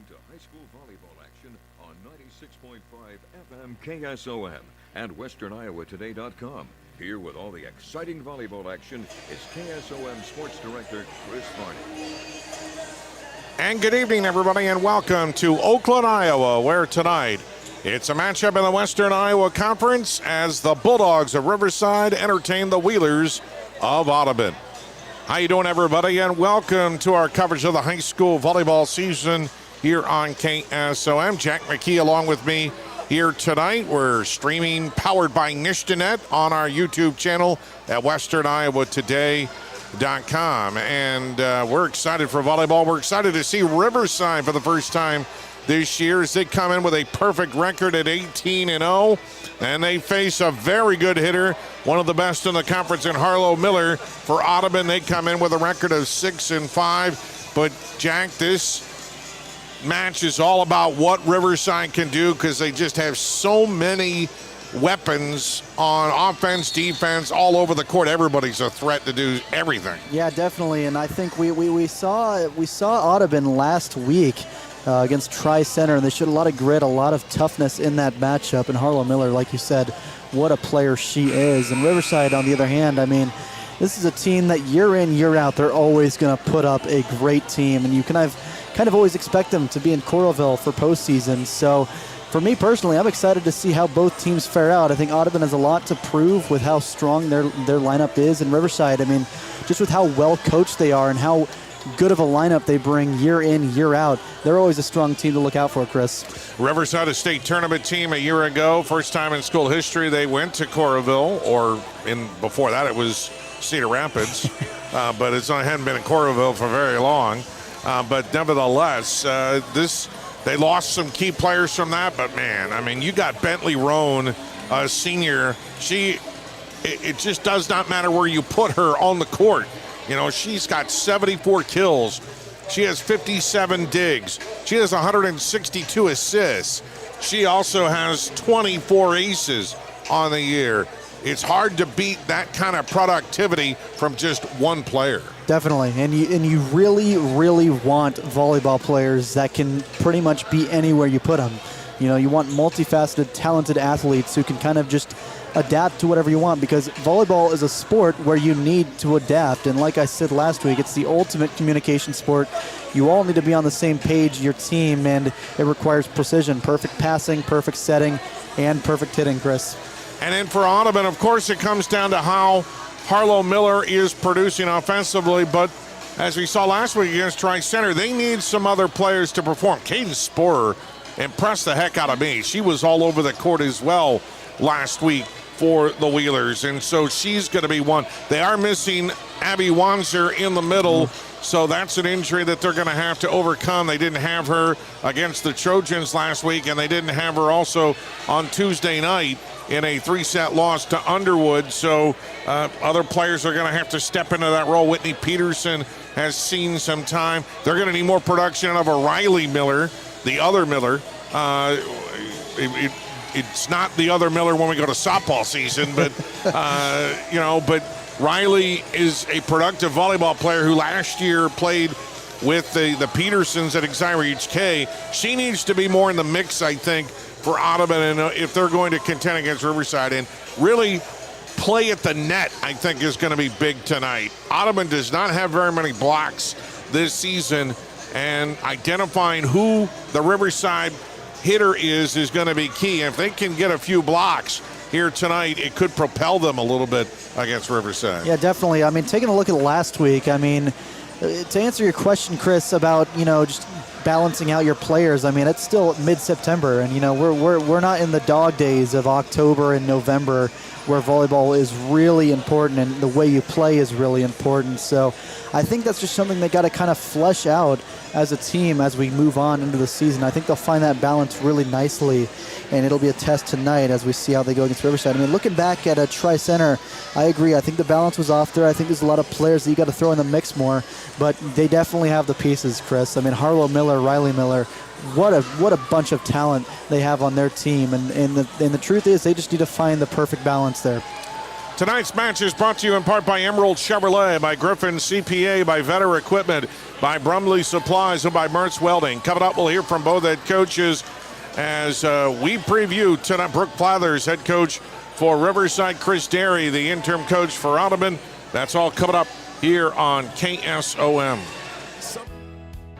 to high school volleyball action on 96.5 FM KSOM and WesternIowaToday.com. Here with all the exciting volleyball action is KSOM Sports Director Chris Varney. And good evening, everybody, and welcome to Oakland, Iowa, where tonight it's a matchup in the Western Iowa Conference as the Bulldogs of Riverside entertain the Wheelers of Audubon. How you doing, everybody, and welcome to our coverage of the high school volleyball season here on KSOM. Jack McKee along with me here tonight. We're streaming powered by Nishtanet on our YouTube channel at WesternIowaToday.com. And we're excited for volleyball. We're excited to see Riverside for the first time this year as they come in with a perfect record at 18-0. And they face a very good hitter, one of the best in the conference in Harlow Miller. For Audubon, they come in with a record of 6-5. But Jack, this match is all about what Riverside can do because they just have so many weapons on offense, defense, all over the court. Everybody's a threat to do everything. Yeah, definitely. And I think we saw Audubon last week against Tri-Center, and they showed a lot of grit, a lot of toughness in that matchup. And Harlow Miller, like you said, what a player she is. And Riverside, on the other hand, I mean, this is a team that year in, year out, they're always going to put up a great team. And you kind of always expect them to be in Coralville for postseason. So for me personally, I'm excited to see how both teams fare out. I think Audubon has a lot to prove with how strong their lineup is. And Riverside, I mean, just with how well coached they are and how good of a lineup they bring year in, year out, they're always a strong team to look out for, Chris. Riverside, a state tournament team a year ago. First time in school history they went to Coralville, or before that it was Cedar Rapids, but it hadn't been in Coralville for very long. But nevertheless, they lost some key players from that. But man, I mean, you got Bentley Roan, a senior. It just does not matter where you put her on the court. You know, she's got 74 kills. She has 57 digs. She has 162 assists. She also has 24 aces on the year. It's hard to beat that kind of productivity from just one player. Definitely, and you really, really want volleyball players that can pretty much be anywhere you put them. You know, you want multifaceted, talented athletes who can kind of just adapt to whatever you want, because volleyball is a sport where you need to adapt. And like I said last week, it's the ultimate communication sport. You all need to be on the same page, your team, and it requires precision, perfect passing, perfect setting, and perfect hitting, Chris. And then for Audubon, of course, it comes down to how Harlow Miller is producing offensively. But as we saw last week against Tri-Center, they need some other players to perform. Caden Sporer impressed the heck out of me. She was all over the court as well last week for the Wheelers, and so she's going to be one. They are missing Abby Wanzer in the middle, so that's an injury that they're going to have to overcome. They didn't have her against the Trojans last week, and they didn't have her also on Tuesday night in a 3-set loss to Underwood, so other players are going to have to step into that role. Whitney Peterson has seen some time. They're going to need more production of a Riley Miller, the other Miller. It's not the other Miller when we go to softball season, but, but Riley is a productive volleyball player who last year played with the Petersons at Exira HK. She needs to be more in the mix, I think, for Audubon, and if they're going to contend against Riverside, and really play at the net, I think, is going to be big tonight. Audubon does not have very many blocks this season, and identifying who the Riverside hitter is going to be key. And if they can get a few blocks here tonight, it could propel them a little bit against Riverside. Yeah, definitely. I mean, taking a look at last week, I mean, to answer your question, Chris, about, just balancing out your players, I mean, it's still mid-September, and, we're not in the dog days of October and November where volleyball is really important and the way you play is really important. So I think that's just something they got to kind of flesh out as a team as we move on into the season. I think they'll find that balance really nicely, and it'll be a test tonight as we see how they go against Riverside. I mean, looking back at a Tri-Center, I agree. I think the balance was off there. I think there's a lot of players that you got to throw in the mix more, but they definitely have the pieces, Chris. I mean, Harlow Miller, Riley Miller, what a bunch of talent they have on their team, and the truth is they just need to find the perfect balance there. Tonight's match is brought to you in part by Emerald Chevrolet, by Griffin CPA, by Vetter Equipment, by Brumley Supplies, and by Mertz Welding. Coming up, we'll hear from both head coaches as we preview tonight. Brooke Plathers, head coach for Riverside, Chris Derry, the interim coach for Audubon. That's all coming up here on KSOM.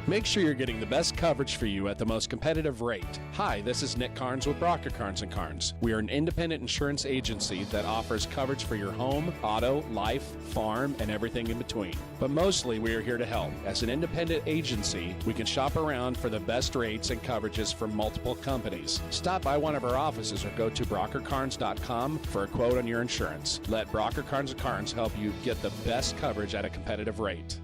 Make sure you're getting the best coverage for you at the most competitive rate. Hi, this is Nick Carnes with Brocker Carnes & Carnes. We are an independent insurance agency that offers coverage for your home, auto, life, farm, and everything in between. But mostly we are here to help. As an independent agency, we can shop around for the best rates and coverages from multiple companies. Stop by one of our offices or go to brockercarnes.com for a quote on your insurance. Let Brocker Carnes & Carnes help you get the best coverage at a competitive rate.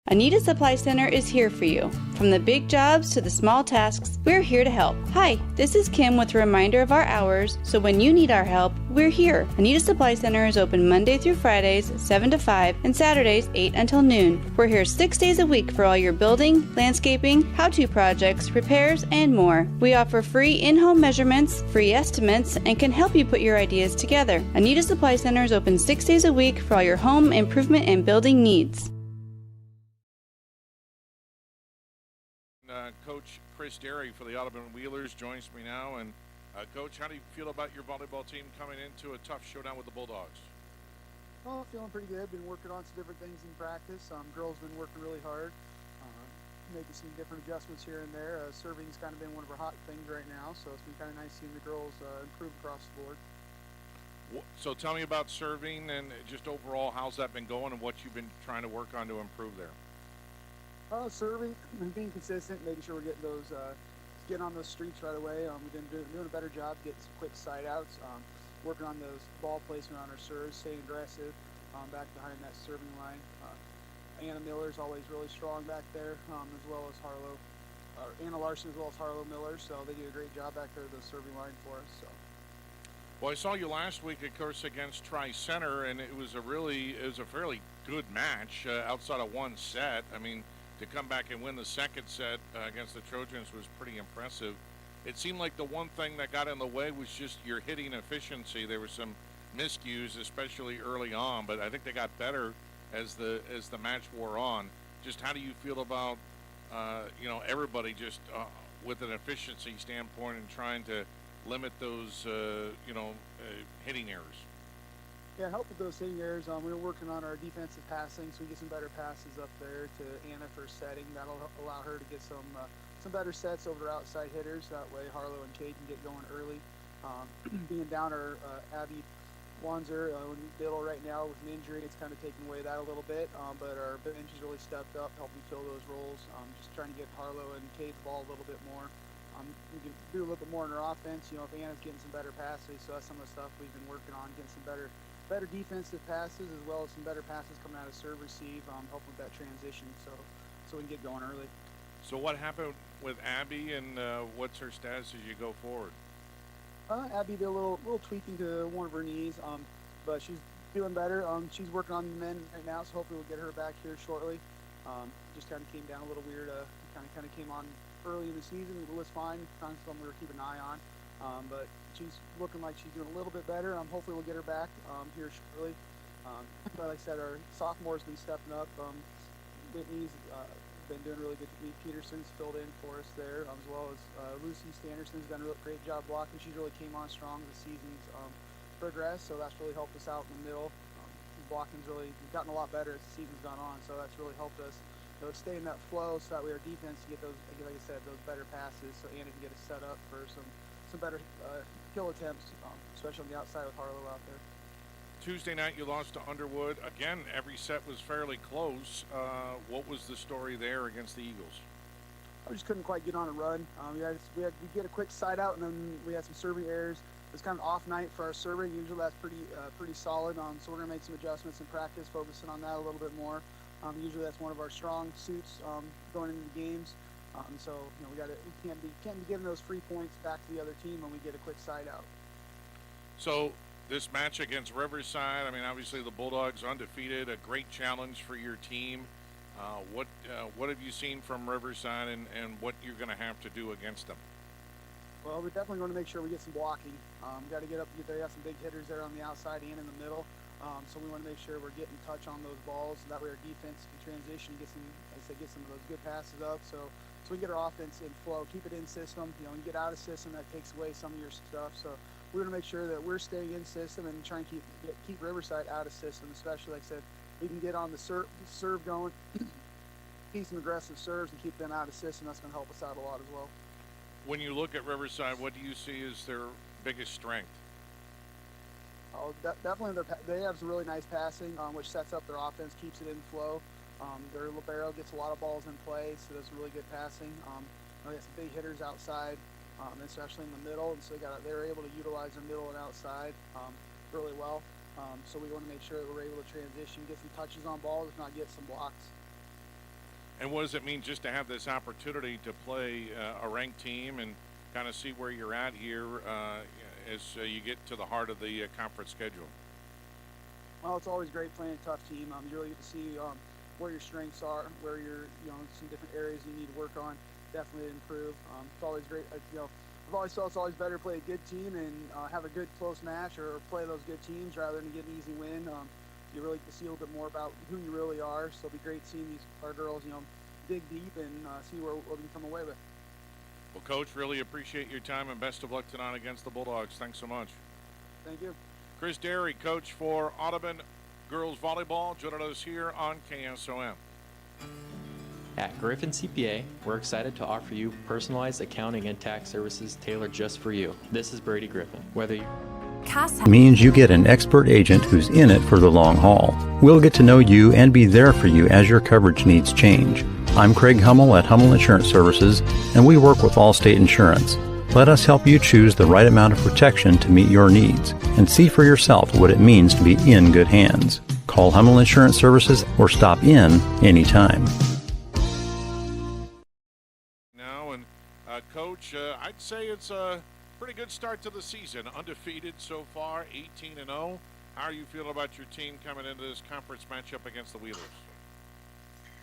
Anita Supply Center is here for you. From the big jobs to the small tasks, we're here to help. Hi, this is Kim with a reminder of our hours, so when you need our help, we're here. Anita Supply Center is open Monday through Fridays, 7 to 5, and Saturdays, 8 until noon. We're here 6 days a week for all your building, landscaping, how-to projects, repairs, and more. We offer free in-home measurements, free estimates, and can help you put your ideas together. Anita Supply Center is open 6 days a week for all your home improvement and building needs. Coach Chris Derry for the Audubon Wheelers joins me now. And Coach, how do you feel about your volleyball team coming into a tough showdown with the Bulldogs? Oh, feeling pretty good. Been working on some different things in practice. Girls been working really hard, making some different adjustments here and there. Serving's kind of been one of our hot things right now, so it's been kind of nice seeing the girls improve across the board. So tell me about serving and just overall, how's that been going and what you've been trying to work on to improve there? Serving and being consistent, making sure we're getting those, getting on those streets right away. We've been doing a better job getting some quick side outs, working on those ball placement on our serves, staying aggressive, back behind that serving line. Anna Miller's always really strong back there, as well as Harlow, Anna Larson as well as Harlow Miller. So they do a great job back there, the serving line for us. So. Well, I saw you last week, of course, against Tri-Center, and it was a fairly good match outside of one set. I mean, to come back and win the second set against the Trojans was pretty impressive. It seemed like the one thing that got in the way was just your hitting efficiency. There were some miscues, especially early on, but I think they got better as the match wore on. Just how do you feel about everybody just with an efficiency standpoint and trying to limit those hitting errors? Yeah, help with those hitting errors. We were working on our defensive passing, so we get some better passes up there to Anna for setting. That'll allow her to get some better sets over outside hitters. That way Harlow and Kate can get going early. Being down our Abby Wanzer in the middle right now with an injury, it's kind of taking away that a little bit. But our bench has really stepped up, helping fill those roles. Just trying to get Harlow and Kate the ball a little bit more. We can do a little bit more in our offense. If Anna's getting some better passes, so that's some of the stuff we've been working on, getting some better defensive passes as well as some better passes coming out of serve receive, helping with that transition so we can get going early. So what happened with Abby, and what's her status as you go forward? Abby did a little tweaking to one of her knees, but she's doing better. She's working on the men right now, so hopefully we'll get her back here shortly. Just kind of came down a little weird. Kind of came on early in the season. It was fine. Kind of something we were keeping an eye on. But she's looking like she's doing a little bit better. Hopefully we'll get her back here shortly. But like I said, our sophomore's been stepping up. Whitney's been doing really good. Peterson's filled in for us there, as well as Lucy Standerson's done a great job blocking. She's really came on strong as the season's progressed, so that's really helped us out in the middle. Blocking's really gotten a lot better as the season's gone on, so that's really helped us stay in that flow, so that way our defense can get those, like I said, those better passes, so Anna can get us set up for some better kill attempts, especially on the outside with Harlow out there. Tuesday night you lost to Underwood. Again, every set was fairly close. What was the story there against the Eagles? I just couldn't quite get on a run. We get a quick side out, and then we had some serving errors. It was kind of an off night for our serving. Usually that's pretty solid. So we're gonna make some adjustments in practice, focusing on that a little bit more. Usually that's one of our strong suits going into the games. So we can't be giving those free points back to the other team when we get a quick side out. So this match against Riverside, I mean, obviously the Bulldogs undefeated, a great challenge for your team. What have you seen from Riverside, and what you're going to have to do against them? Well, we're definitely going to make sure we get some blocking. Got to get up. They got some big hitters there on the outside and in the middle. So we want to make sure we're getting touch on those balls, so that way our defense can transition, get some, as I say, get some of those good passes up. So we get our offense in flow, keep it in system. You know, when you get out of system, that takes away some of your stuff. So we're going to make sure that we're staying in system and try and keep Riverside out of system, especially like I said, we can get on the serve going, keep some aggressive serves and keep them out of system. That's going to help us out a lot as well. When you look at Riverside, what do you see as their biggest strength? Oh, definitely they have some really nice passing, which sets up their offense, keeps it in flow. Their libero gets a lot of balls in play, so that's really good passing. They got some big hitters outside, especially in the middle, and so they're able to utilize their middle and outside really well. So we want to make sure that we're able to transition, get some touches on balls, if not get some blocks. And what does it mean just to have this opportunity to play a ranked team and kind of see where you're at here as you get to the heart of the conference schedule? Well, it's always great playing a tough team. You really get to see where your strengths are, where some different areas you need to work on, definitely improve. It's always great. I've always felt it's always better to play a good team and have a good close match, or play those good teams rather than get an easy win. You really get to see a little bit more about who you really are. So it'll be great seeing our girls, dig deep and see what we can come away with. Well, Coach, really appreciate your time and best of luck tonight against the Bulldogs. Thanks so much. Thank you. Chris Derry, coach for Audubon Girls Volleyball, joining us here on KSOM. At Griffin CPA, we're excited to offer you personalized accounting and tax services tailored just for you. This is Brady Griffin. Whether you means you get an expert agent who's in it for the long haul. We'll get to know you and be there for you as your coverage needs change. I'm Craig Hummel at Hummel Insurance Services, and we work with Allstate Insurance. Let us help you choose the right amount of protection to meet your needs and see for yourself what it means to be in good hands. Call Hummel Insurance Services or stop in anytime. Now, and Coach, I'd say it's a pretty good start to the season. Undefeated so far, 18-0. How are you feeling about your team coming into this conference matchup against the Wheelers?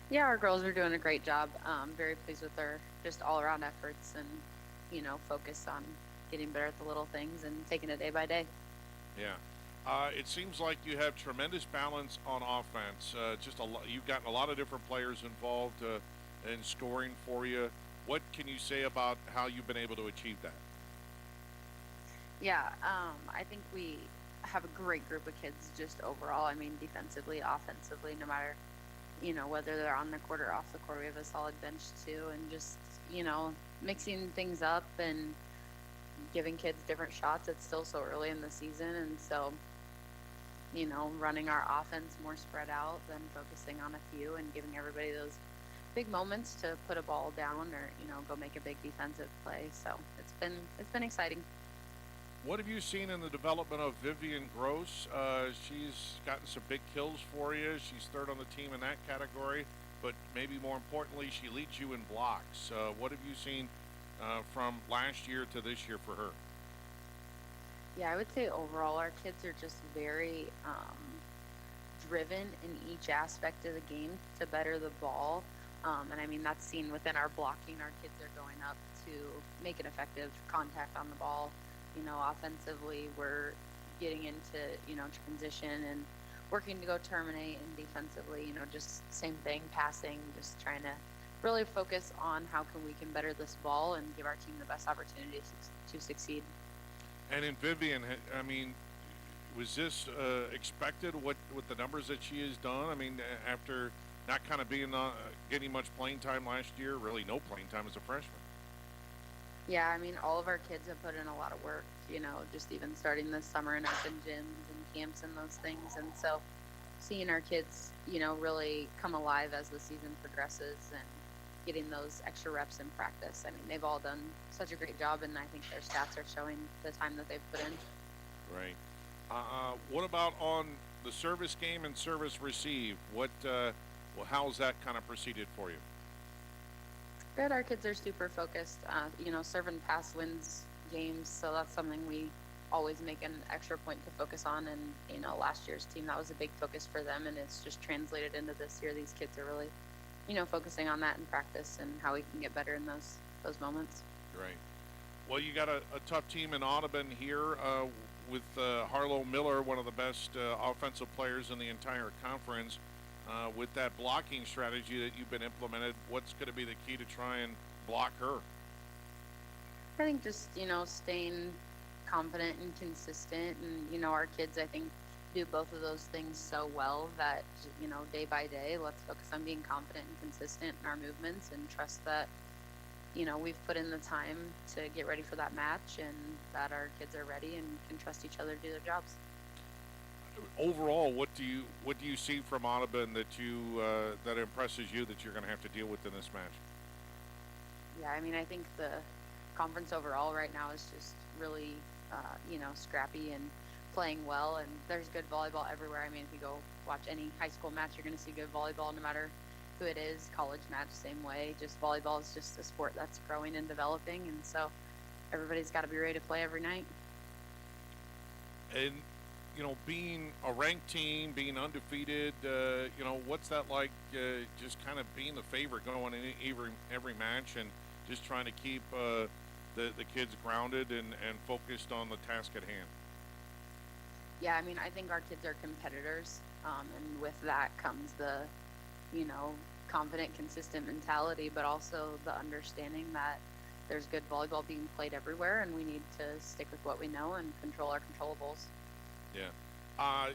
Yeah, our girls are doing a great job. Very pleased with their just all-around efforts and, focus on getting better at the little things and taking it day by day. Yeah. It seems like you have tremendous balance on offense. You've gotten a lot of different players involved in scoring for you. What can you say about how you've been able to achieve that? Yeah, I think we have a great group of kids just overall. I mean, defensively, offensively, no matter, whether they're on the court or off the court, we have a solid bench too. And just, mixing things up and giving kids different shots. It's still so early in the season. And so, running our offense more spread out than focusing on a few and giving everybody those big moments to put a ball down or, go make a big defensive play. So it's been exciting. What have you seen in the development of Vivian Gross? She's gotten some big kills for you. She's third on the team in that category, but maybe more importantly, she leads you in blocks. What have you seen from last year to this year for her? Yeah, I would say overall our kids are just very driven in each aspect of the game to better the ball. And I mean, that's seen within our blocking. Our kids are going up to make an effective contact on the ball. Offensively, we're getting into, transition and working to go terminate, and defensively, just same thing, passing, just trying to really focus on how we can better this ball and give our team the best opportunity to succeed. And in Vivian, I mean, was this expected, what the numbers that she has done? I mean, after not kind of being getting much playing time last year, really no playing time as a freshman. Yeah, I mean, all of our kids have put in a lot of work, just even starting this summer and up in gyms and camps and those things. And so seeing our kids, really come alive as the season progresses and getting those extra reps in practice. I mean, they've all done such a great job, and I think their stats are showing the time that they've put in. Right. What about on the service game and service receive? How's that kind of proceeded for you? Good. Our kids are super focused. Serve and pass wins games, so that's something we always make an extra point to focus on. And last year's team, that was a big focus for them, and it's just translated into this year. These kids are really, focusing on that in practice and how we can get better in those moments. Right. Well, you got a tough team in Audubon here with Harlow Miller, one of the best offensive players in the entire conference. With that blocking strategy that you've been implemented, what's going to be the key to try and block her? I think just, staying confident and consistent. And, our kids, I think, do both of those things so well that, day by day, let's focus on being confident and consistent in our movements and trust that, we've put in the time to get ready for that match and that our kids are ready and can trust each other to do their jobs. Overall, what do you see from Audubon that impresses you that you're going to have to deal with in this match? Yeah, I think the conference overall right now is just really, scrappy and playing well, and there's good volleyball everywhere. If you go watch any high school match, you're going to see good volleyball no matter who it is. College match, same way. Just volleyball is just a sport that's growing and developing, and so everybody's got to be ready to play every night. And being a ranked team, being undefeated, what's that like? Just kind of being the favorite going in every match and just trying to keep the kids grounded and focused on the task at hand. Yeah, I think our kids are competitors, and with that comes the, confident, consistent mentality, but also the understanding that there's good volleyball being played everywhere, and we need to stick with what we know and control our controllables. Yeah.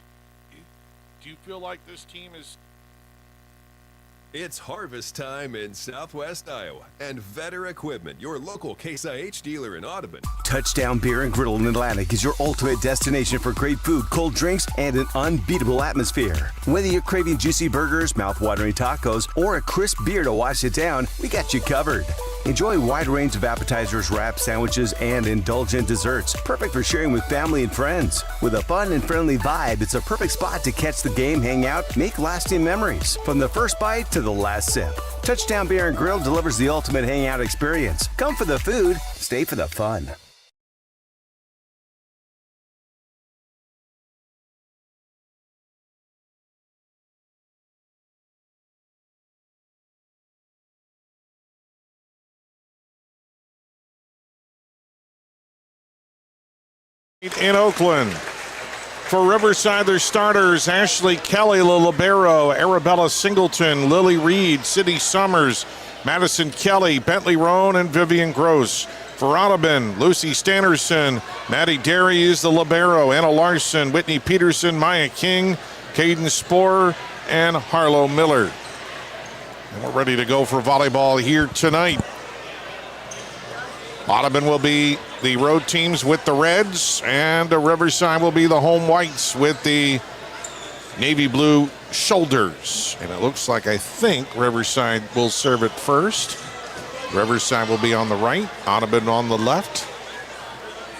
Do you feel like this team is... It's harvest time in Southwest Iowa, and Vetter Equipment, your local Case IH dealer in Audubon. Touchdown Beer and Griddle in Atlantic is your ultimate destination for great food, cold drinks, and an unbeatable atmosphere. Whether you're craving juicy burgers, mouth-watering tacos, or a crisp beer to wash it down, we got you covered. Enjoy a wide range of appetizers, wraps, sandwiches, and indulgent desserts, perfect for sharing with family and friends. With a fun and friendly vibe, it's a perfect spot to catch the game, hang out, make lasting memories. From the first bite to the last sip, Touchdown Beer and Grill delivers the ultimate hangout experience. Come for the food, stay for the fun. In Oakland. For Riverside, their starters, Ashley Kelly, the libero, Arabella Singleton, Lily Reed, Sydney Summers, Madison Kelly, Bentley Roan, and Vivian Gross. For Audubon, Lucy Stannerson, Maddie Derry is the libero, Anna Larson, Whitney Peterson, Maya King, Caden Sporer, and Harlow Miller. And we're ready to go for volleyball here tonight. Audubon will be the road teams with the Reds, and Riverside will be the home whites with the navy blue shoulders. And it looks like, I think, Riverside will serve it first. Riverside will be on the right, Audubon on the left.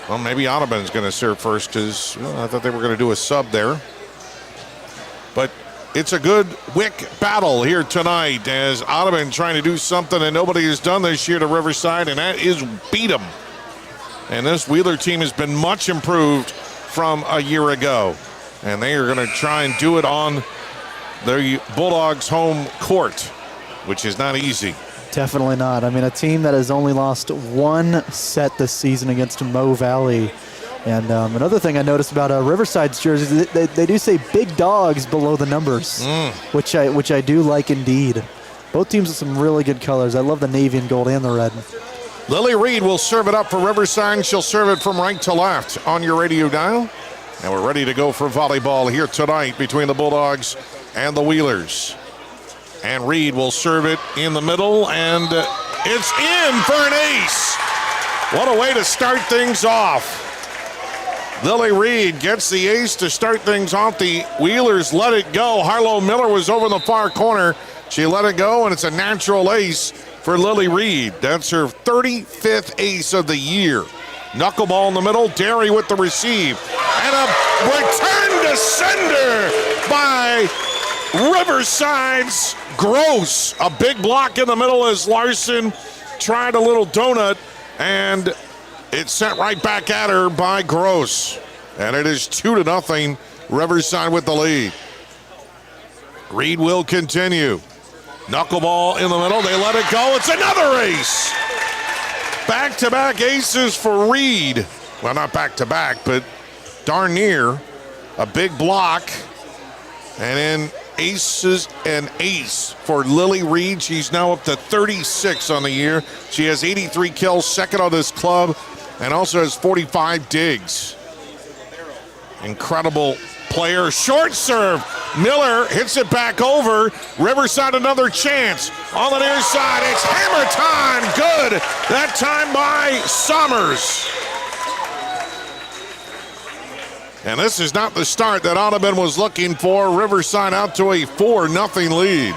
Well, maybe Audubon's going to serve first because I thought they were going to do a sub there. But it's a good wick battle here tonight as Audubon trying to do something that nobody has done this year to Riverside, and that is beat them. And this Wheeler team has been much improved from a year ago. And they are going to try and do it on the Bulldogs' home court, which is not easy. Definitely not. A team that has only lost one set this season against Mo Valley. And another thing I noticed about Riverside's jerseys, they do say big dogs below the numbers, which I do like indeed. Both teams with some really good colors. I love the navy and gold and the red. Lily Reed will serve it up for Riverside. She'll serve it from right to left on your radio dial. And we're ready to go for volleyball here tonight between the Bulldogs and the Wheelers. And Reed will serve it in the middle, and it's in for an ace. What a way to start things off. Lily Reed gets the ace to start things off. The Wheelers let it go. Harlow Miller was over in the far corner. She let it go, and it's a natural ace for Lily Reed. That's her 35th ace of the year. Knuckleball in the middle, Derry with the receive. And a return to sender by Riverside's Gross. A big block in the middle as Larson tried a little donut, and it's sent right back at her by Gross. And it is 2-0, Riverside with the lead. Reed will continue. Knuckleball in the middle, they let it go, it's another ace. Back-to-back aces for Reed. Well, not back-to-back, but darn near. A big block. And then aces and ace for Lily Reed. She's now up to 36 on the year. She has 83 kills, second on this club, and also has 45 digs. Incredible player. Short serve. Miller hits it back over. Riverside another chance. On the near side, it's hammer time. Good. That time by Summers. And this is not the start that Audubon was looking for. Riverside out to a 4-0 lead.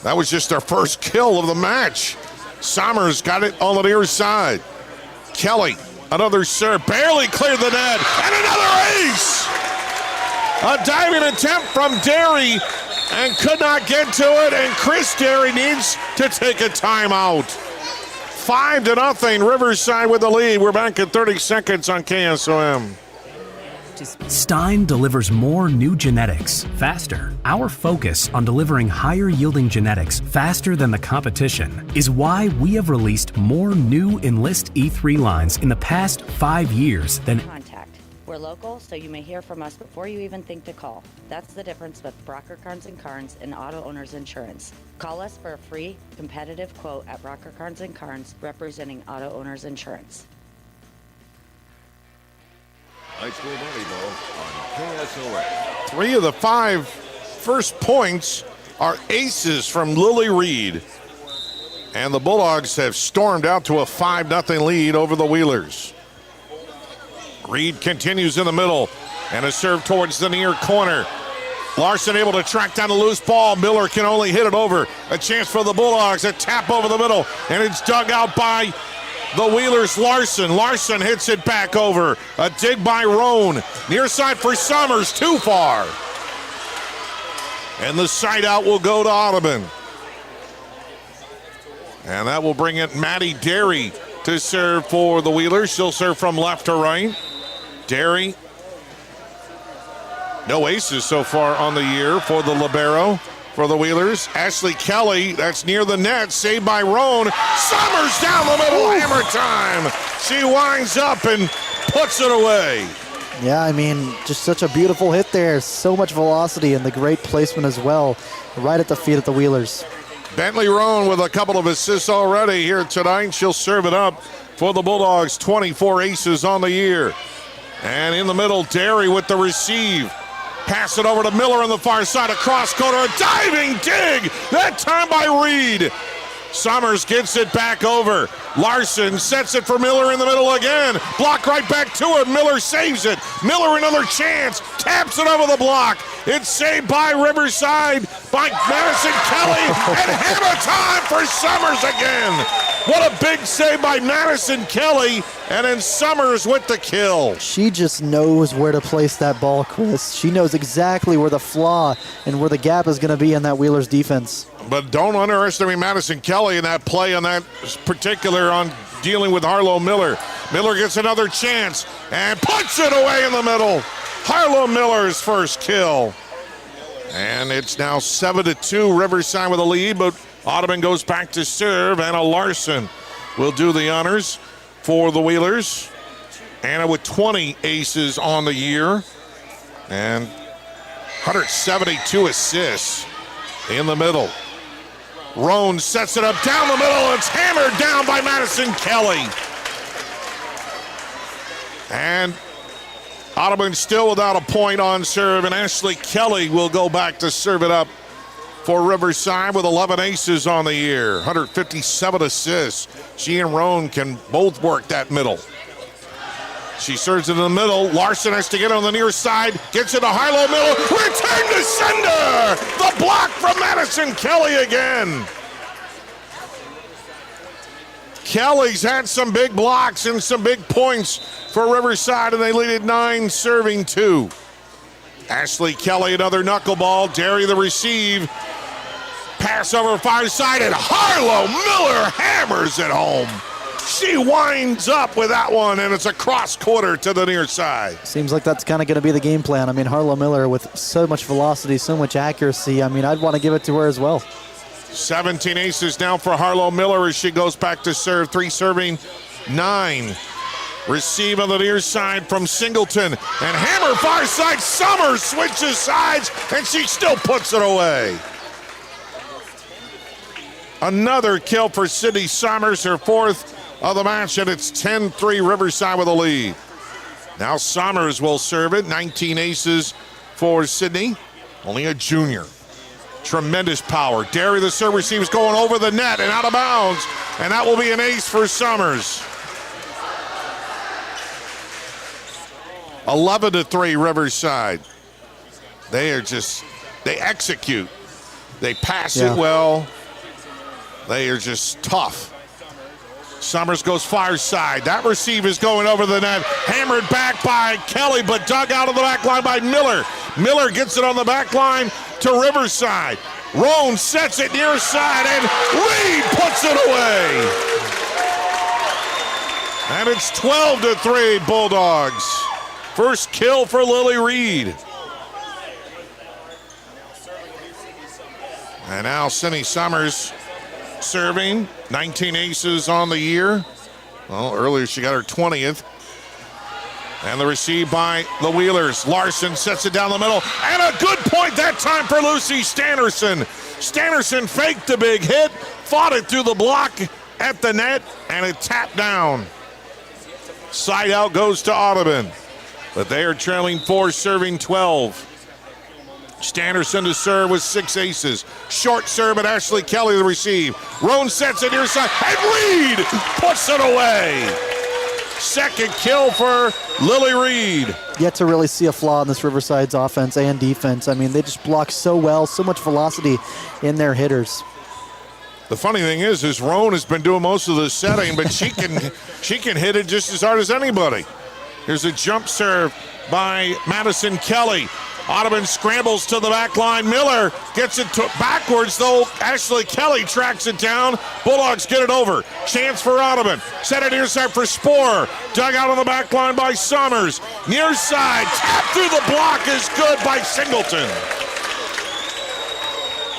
That was just their first kill of the match. Summers got it on the near side. Kelly, another serve, barely cleared the net, and another ace! A diving attempt from Derry, and could not get to it, and Chris Derry needs to take a timeout. 5-0, Riverside with the lead. We're back at 30 seconds on KSOM. Stein delivers more new genetics faster. Our focus on delivering higher yielding genetics faster than the competition is why we have released more new Enlist E3 lines in the past 5 years than contact. We're local, so you may hear from us before you even think to call. That's the difference with Brocker Carnes & Carnes and Auto Owners Insurance. Call us for a free, competitive quote at Brocker Carnes & Carnes, representing Auto Owners Insurance. High school volleyball on KSOM. 3 of the 5 first points are aces from Lily Reed. And the Bulldogs have stormed out to a 5-0 lead over the Wheelers. Reed continues in the middle, and a serve towards the near corner. Larson able to track down a loose ball. Miller can only hit it over. A chance for the Bulldogs. A tap over the middle, and it's dug out by the Wheelers. Larson hits it back over. A dig by Roan. Near side for Summers, too far. And the side out will go to Audubon. And that will bring it Maddie Derry to serve for the Wheelers. She'll serve from left to right. Derry, no aces so far on the year for the libero for the Wheelers. Ashley Kelly, that's near the net, saved by Roan. Summers down the middle, hammer time. She winds up and puts it away. Yeah, I mean, just such a beautiful hit there. So much velocity and the great placement as well, right at the feet of the Wheelers. Bentley Roan with a couple of assists already here tonight. She'll serve it up for the Bulldogs. 24 aces on the year. And in the middle, Derry with the receive. Pass it over to Miller on the far side. Across corner, a diving dig. That time by Reed. Summers gets it back over. Larson sets it for Miller in the middle again. Block right back to it. Miller saves it. Miller another chance. Taps it over the block. It's saved by Riverside by Madison Kelly. And hammer time for Summers again. What a big save by Madison Kelly. And then Summers with the kill. She just knows where to place that ball, Chris. She knows exactly where the flaw and where the gap is going to be in that Wheelers defense. But don't underestimate Madison Kelly in that play on that particular on dealing with Harlow Miller. Miller gets another chance and puts it away in the middle. Harlow Miller's first kill. And it's now 7-2, Riverside with a lead, but Audubon goes back to serve. Anna Larson will do the honors for the Wheelers. Anna with 20 aces on the year and 172 assists in the middle. Roan sets it up down the middle. It's hammered down by Madison Kelly. And Audubon still without a point on serve, and Ashley Kelly will go back to serve it up for Riverside with 11 aces on the year, 157 assists. She and Roan can both work that middle. She serves it in the middle. Larson has to get on the near side. Gets it to Harlow Miller. Return to sender. The block from Madison Kelly again. Kelly's had some big blocks and some big points for Riverside, and they lead at 9, serving 2. Ashley Kelly, another knuckleball. Derry the receive. Pass over far side, and Harlow Miller hammers it home. She winds up with that one, and it's a cross quarter to the near side. Seems like that's kind of going to be the game plan. I mean, Harlow Miller with so much velocity, so much accuracy. I mean, I'd want to give it to her as well. 17 aces now for Harlow Miller as she goes back to serve. 3 serving, 9. Receive on the near side from Singleton. And hammer far side. Summers switches sides, and she still puts it away. Another kill for Sydney Summers, her 4th of the match, and it's 10-3 Riverside with a lead. Now Summers will serve it. 19 aces for Sydney. Only a junior. Tremendous power. Derry, the serve receives going over the net and out of bounds, and that will be an ace for Summers. 11-3 Riverside. They execute. They pass it well. They are just tough. Summers goes far side. That receive is going over the net. Hammered back by Kelly, but dug out of the back line by Miller. Miller gets it on the back line to Riverside. Roan sets it near side, and Reed puts it away. And it's 12-3 Bulldogs. First kill for Lily Reed. And now Sydney Summers serving. 19 aces on the year. Well, earlier she got her 20th. And the receive by the Wheelers. Larson sets it down the middle. And a good point that time for Lucy Stannerson. Stannerson faked the big hit, fought it through the block at the net, and it tapped down. Side out goes to Audubon. But they are trailing 4, serving 12. Stannerson to serve with 6 aces. Short serve at Ashley Kelly to receive. Roan sets it near side, and Reed puts it away. Second kill for Lily Reed. Yet to really see a flaw in this Riverside's offense and defense. I mean, they just block so well, so much velocity in their hitters. The funny thing is Roan has been doing most of the setting, but she can hit it just as hard as anybody. Here's a jump serve by Madison Kelly. Audubon scrambles to the back line. Miller gets it backwards, though. Ashley Kelly tracks it down. Bulldogs get it over. Chance for Audubon. Set it near side for Sporer. Dug out on the back line by Summers. Near side. Tap through the block is good by Singleton.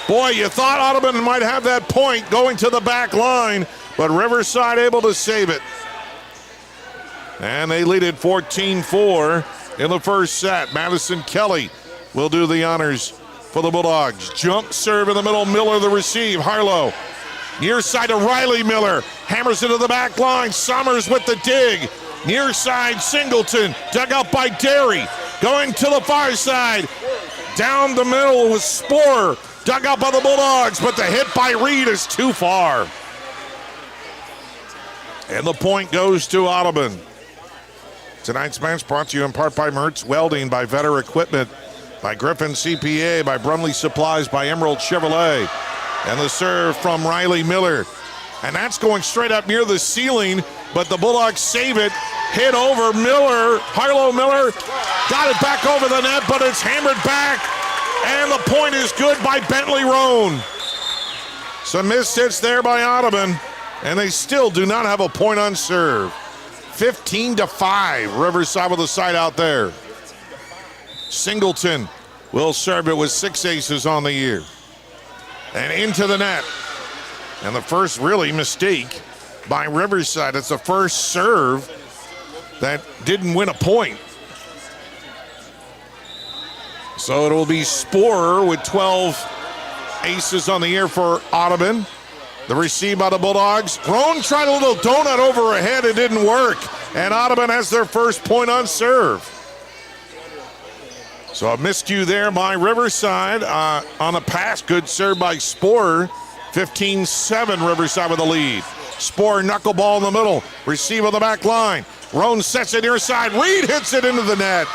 Boy, you thought Audubon might have that point going to the back line, but Riverside able to save it. And they lead it 14-4 in the first set. Madison Kelly will do the honors for the Bulldogs. Jump serve in the middle. Miller the receive. Harlow near side to Riley Miller. Hammers into the back line. Summers with the dig. Near side Singleton. Dug out by Derry. Going to the far side. Down the middle with Sporer. Dug out by the Bulldogs, but the hit by Reed is too far. And the point goes to Audubon. Tonight's match brought to you in part by Mertz Welding, by Vetter Equipment, by Griffin CPA, by Brumley Supplies, by Emerald Chevrolet. And the serve from Riley Miller. And that's going straight up near the ceiling, but the Bulldogs save it. Hit over Miller. Harlow Miller got it back over the net, but it's hammered back. And the point is good by Bentley Roan. Some missed hits there by Audubon, and they still do not have a point on serve. 15-5, Riverside with a side out there. Singleton will serve it with 6 aces on the year. And into the net. And the first really mistake by Riverside. It's the first serve that didn't win a point. So it will be Sporer with 12 aces on the year for Audubon. The receive by the Bulldogs. Roan tried a little donut over her head. It didn't work. And Audubon has their first point on serve. So a miscue there by Riverside on a pass. Good serve by Sporer. 15-7 Riverside with the lead. Sporer knuckleball in the middle. Receive on the back line. Roan sets it near side. Reed hits it into the net.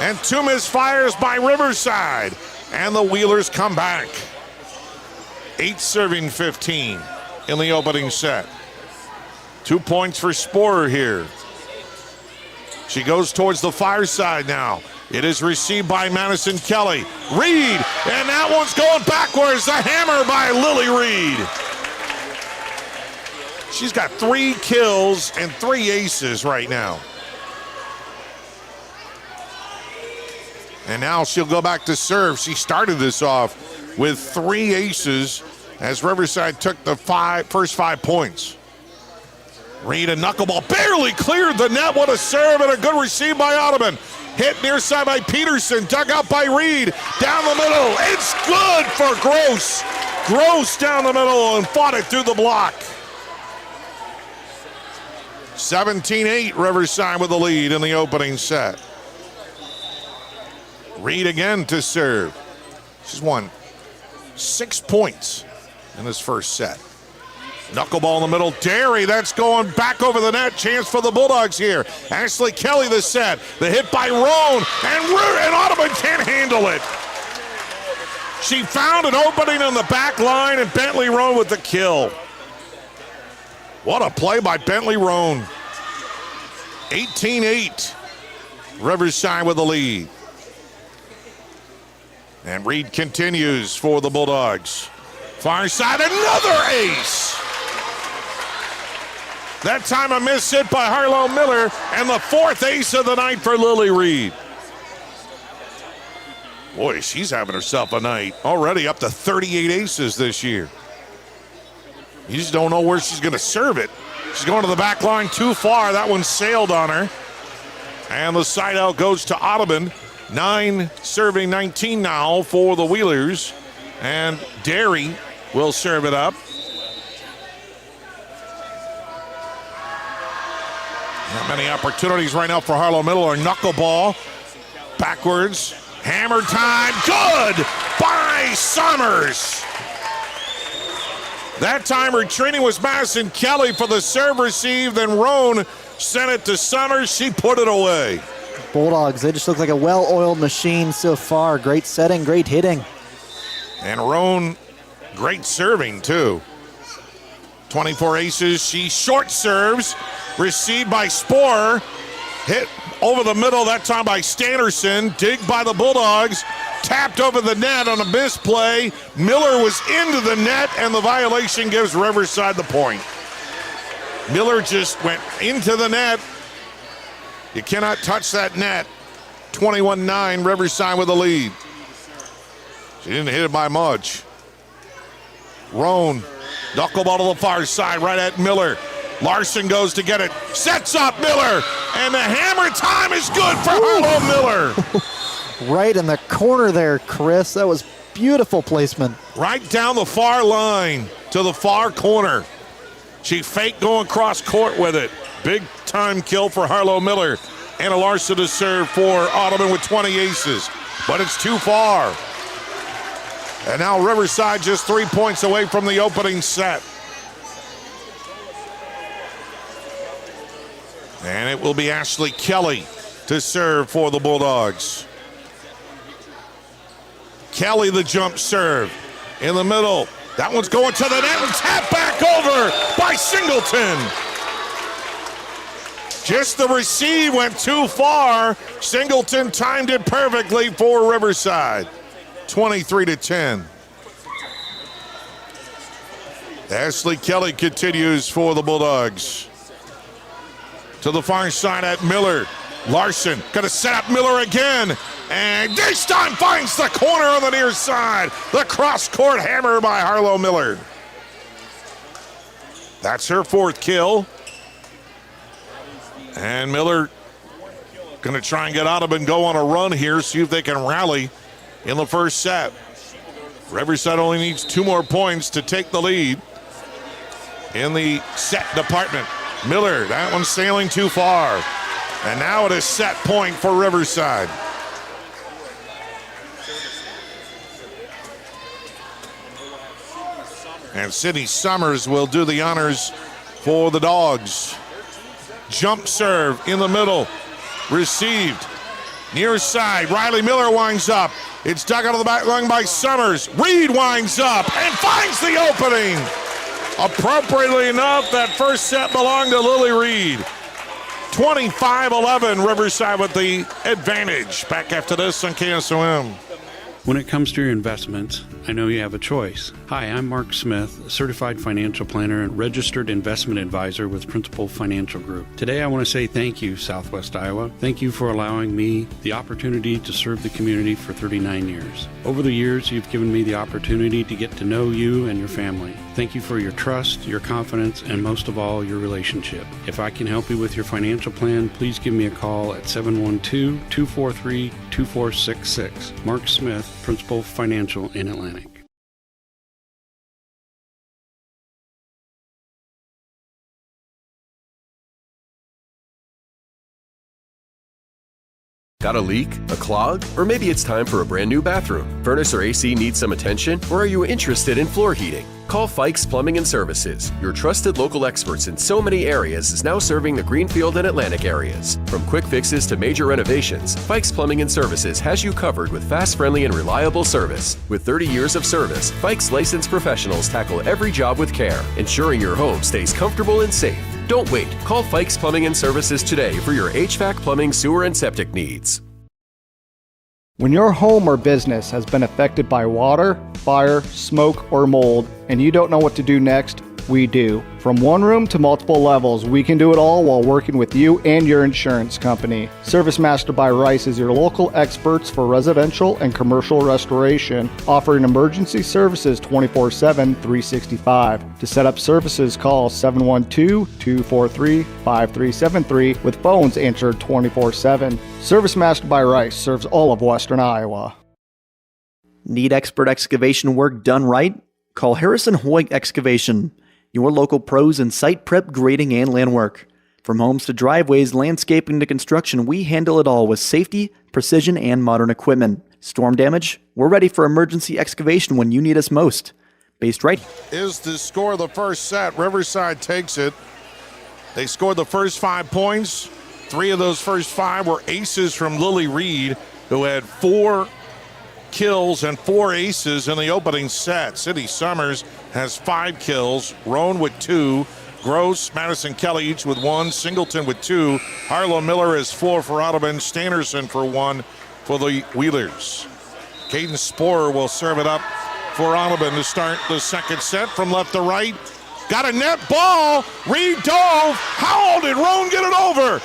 And 2 misfires by Riverside. And the Wheelers come back. 8 serving 15 in the opening set. 2 points for Sporer here. She goes towards the far side now. It is received by Madison Kelly. Reed, and that one's going backwards. The hammer by Lily Reed. She's got 3 kills and 3 aces right now. And now she'll go back to serve. She started this off with 3 aces as Riverside took the first 5 points. Reed, a knuckleball, barely cleared the net. What a serve and a good receive by Audubon. Hit near side by Peterson, dug out by Reed, down the middle. It's good for Gross. Gross down the middle and fought it through the block. 17-8, Riverside with the lead in the opening set. Reed again to serve. She's won 6 points in this first set. Knuckleball in the middle. Derry, that's going back over the net. Chance for the Bulldogs here. Ashley Kelly the set. The hit by Roan, and Audubon can't handle it. She found an opening on the back line, and Bentley Roan with the kill. What a play by Bentley Roan. 18-8. Riverside with the lead. And Reed continues for the Bulldogs. Far side, another ace. That time a miss hit by Harlow Miller, and the 4th ace of the night for Lily Reed. Boy, she's having herself a night. Already up to 38 aces this year. You just don't know where she's going to serve it. She's going to the back line too far. That one sailed on her. And the side out goes to Audubon. 9 serving 19 now for the Wheelers. And Derry will serve it up. Not many opportunities right now for Harlow Miller. Knuckleball. Backwards. Hammer time. Good by Summers. That time retreating was Madison Kelly for the serve receive. Then Roan sent it to Summers. She put it away. Bulldogs, they just look like a well-oiled machine so far. Great setting, great hitting. And Roan, great serving too. 24 aces. She short serves. Received by Sporer. Hit over the middle, that time by Standerson. Dig by the Bulldogs. Tapped over the net on a misplay. Miller was into the net, and the violation gives Riverside the point. Miller just went into the net. You cannot touch that net. 21-9, Riverside with the lead. She didn't hit it by much. Roan, knuckleball to the far side, right at Miller. Larson goes to get it, sets up Miller, and the hammer time is good for Harlow Miller. Right in the corner there, Chris. That was beautiful placement. Right down the far line to the far corner. She faked going cross court with it. Big time kill for Harlow Miller. Anna Larson to serve for Audubon with 20 aces, but it's too far. And now Riverside just 3 points away from the opening set. And it will be Ashley Kelly to serve for the Bulldogs. Kelly the jump serve in the middle. That one's going to the net and tapped back over by Singleton. Just the receive went too far. Singleton timed it perfectly for Riverside. 23-10. Ashley Kelly continues for the Bulldogs. To the far side at Miller. Larson gonna set up Miller again. And this time finds the corner on the near side. The cross-court hammer by Harlow Miller. That's her 4th kill. And Miller gonna try and get Audubon go on a run here, see if they can rally in the first set. Riverside only needs 2 more points to take the lead in the set department. Miller, that one's sailing too far. And now it is set point for Riverside. And Sydney Summers will do the honors for the Dogs. Jump serve in the middle. Received. Near side. Riley Miller winds up. It's dug out of the back line by Summers. Reed winds up and finds the opening. Appropriately enough, that first set belonged to Lily Reed. 25-11, Riverside with the advantage. Back after this on KSOM. When it comes to your investments, I know you have a choice. Hi, I'm Mark Smith, a certified financial planner and registered investment advisor with Principal Financial Group. Today I want to say thank you, Southwest Iowa. Thank you for allowing me the opportunity to serve the community for 39 years. Over the years, you've given me the opportunity to get to know you and your family. Thank you for your trust, your confidence, and most of all, your relationship. If I can help you with your financial plan, please give me a call at 712-243-2466. Mark Smith, Principal Financial in Atlantic. Got a leak? A clog? Or maybe it's time for a brand new bathroom. Furnace or AC needs some attention? Or are you interested in floor heating? Call Fikes Plumbing and Services. Your trusted local experts in so many areas is now serving the Greenfield and Atlantic areas. From quick fixes to major renovations, Fikes Plumbing and Services has you covered with fast, friendly, and reliable service. With 30 years of service, Fikes licensed professionals tackle every job with care, ensuring your home stays comfortable and safe. Don't wait. Call Fikes Plumbing and Services today for your HVAC, plumbing, sewer, and septic needs. When your home or business has been affected by water, fire, smoke, or mold, and you don't know what to do next, we do. From one room to multiple levels, we can do it all while working with you and your insurance company. Service Master by Rice is your local experts for residential and commercial restoration, offering emergency services 24/7, 365. To set up services, call 712-243-5373 with phones answered 24/7. Service Master by Rice serves all of Western Iowa. Need expert excavation work done right? Call Harrison Hoyt Excavation, your local pros in site prep, grading, and land work. From homes to driveways, landscaping to construction, we handle it all with safety, precision, and modern equipment. Storm damage? We're ready for emergency excavation when you need us most. Based right is the score of the first set. Riverside takes it. They scored the first 5 points. 3 of those first 5 were aces from Lily Reed, who had 4 kills and 4 aces in the opening set. City Summers has 5 kills, Roan with 2, Gross, Madison Kelly each with 1, Singleton with 2, Harlow Miller has 4 for Audubon, Standerson for 1 for the Wheelers. Caden Sporer will serve it up for Audubon to start the second set from left to right. Got a net ball, Reed dove, how did Roan get it over?